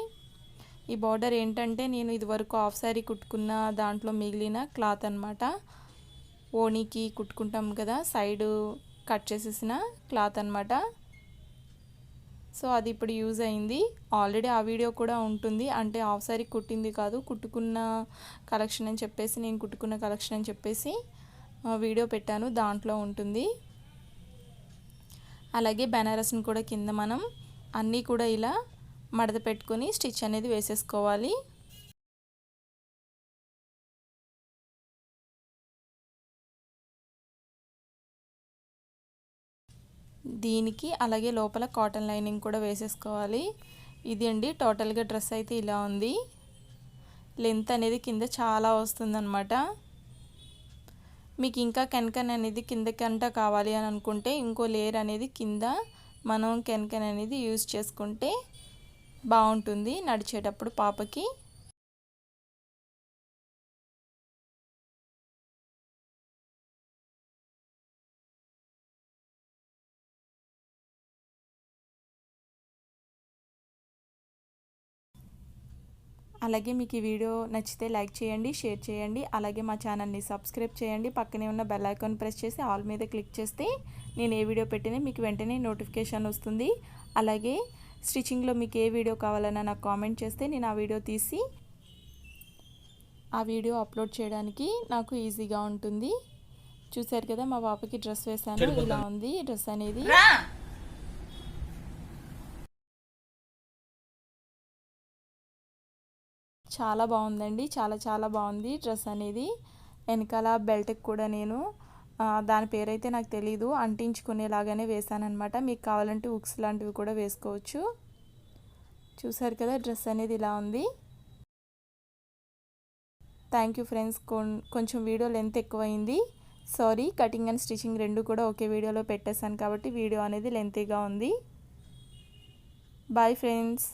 ఈ బార్డర్ ఏంటంటే నేను ఇదివరకు హాఫ్ శారీ కుట్టుకున్న దాంట్లో మిగిలిన క్లాత్ అనమాట. ఓణీకి కుట్టుకుంటాం కదా, సైడు కట్ చేసేసిన క్లాత్ అనమాట. సో అది ఇప్పుడు యూజ్ అయింది. ఆల్రెడీ ఆ వీడియో కూడా ఉంటుంది, అంటే హాఫ్ శారీ కుట్టింది కాదు, కుట్టుకున్న కలెక్షన్ అని చెప్పేసి, నేను కుట్టుకున్న కలెక్షన్ అని చెప్పేసి వీడియో పెట్టాను, దాంట్లో ఉంటుంది. అలాగే బెనారస్ని కూడా కింద మనం అన్నీ కూడా ఇలా మడత పెట్టుకొని స్టిచ్ అనేది వేసేసుకోవాలి. దీనికి అలాగే లోపల కాటన్ లైనింగ్ కూడా వేసేసుకోవాలి. ఇది అండి టోటల్గా డ్రెస్ అయితే ఇలా ఉంది. లెంత్ అనేది కింద చాలా వస్తుందన్నమాట. మీకు ఇంకా కెన్కన్ అనేది కిందకంట కావాలి అని అనుకుంటే ఇంకో లేయర్ అనేది కింద మనం కెన్కన్ అనేది యూజ్ చేసుకుంటే బాగుంటుంది నడిచేటప్పుడు పాపకి. అలాగే మీకు ఈ వీడియో నచ్చితే లైక్ చేయండి, షేర్ చేయండి. అలాగే మా ఛానల్ని సబ్స్క్రైబ్ చేయండి. పక్కనే ఉన్న బెల్ ఐకాన్ ప్రెస్ చేసి ఆల్ మీద క్లిక్ చేస్తే నేను ఏ వీడియో పెట్టినా మీకు వెంటనే నోటిఫికేషన్ వస్తుంది. అలాగే స్టిచ్చింగ్లో మీకు ఏ వీడియో కావాలన్నా నాకు కామెంట్ చేస్తే నేను ఆ వీడియో తీసి ఆ వీడియో అప్లోడ్ చేయడానికి నాకు ఈజీగా ఉంటుంది. చూశారు కదా, మా పాపకి డ్రెస్ వేసాను, ఇలా ఉంది డ్రెస్ అనేది. చాలా బాగుందండి, చాలా చాలా బాగుంది డ్రెస్ అనేది. వెనకాల బెల్ట్కి కూడా నేను దాని పేరైతే నాకు తెలీదు, అంటించుకునేలాగానే వేసానమాట. మీకు కావాలంటే ఉక్స్ లాంటివి కూడా వేసుకోవచ్చు. చూసారు కదా, డ్రెస్ అనేది ఇలా ఉంది. Thank you friends. కొంచెం వీడియో లెంత్ ఎక్కువైంది, సారీ. కటింగ్ అండ్ స్టిచ్చింగ్ రెండు కూడా ఒకే వీడియోలో పెట్టేశాను కాబట్టి వీడియో అనేది లెంతీగా ఉంది. Bye friends.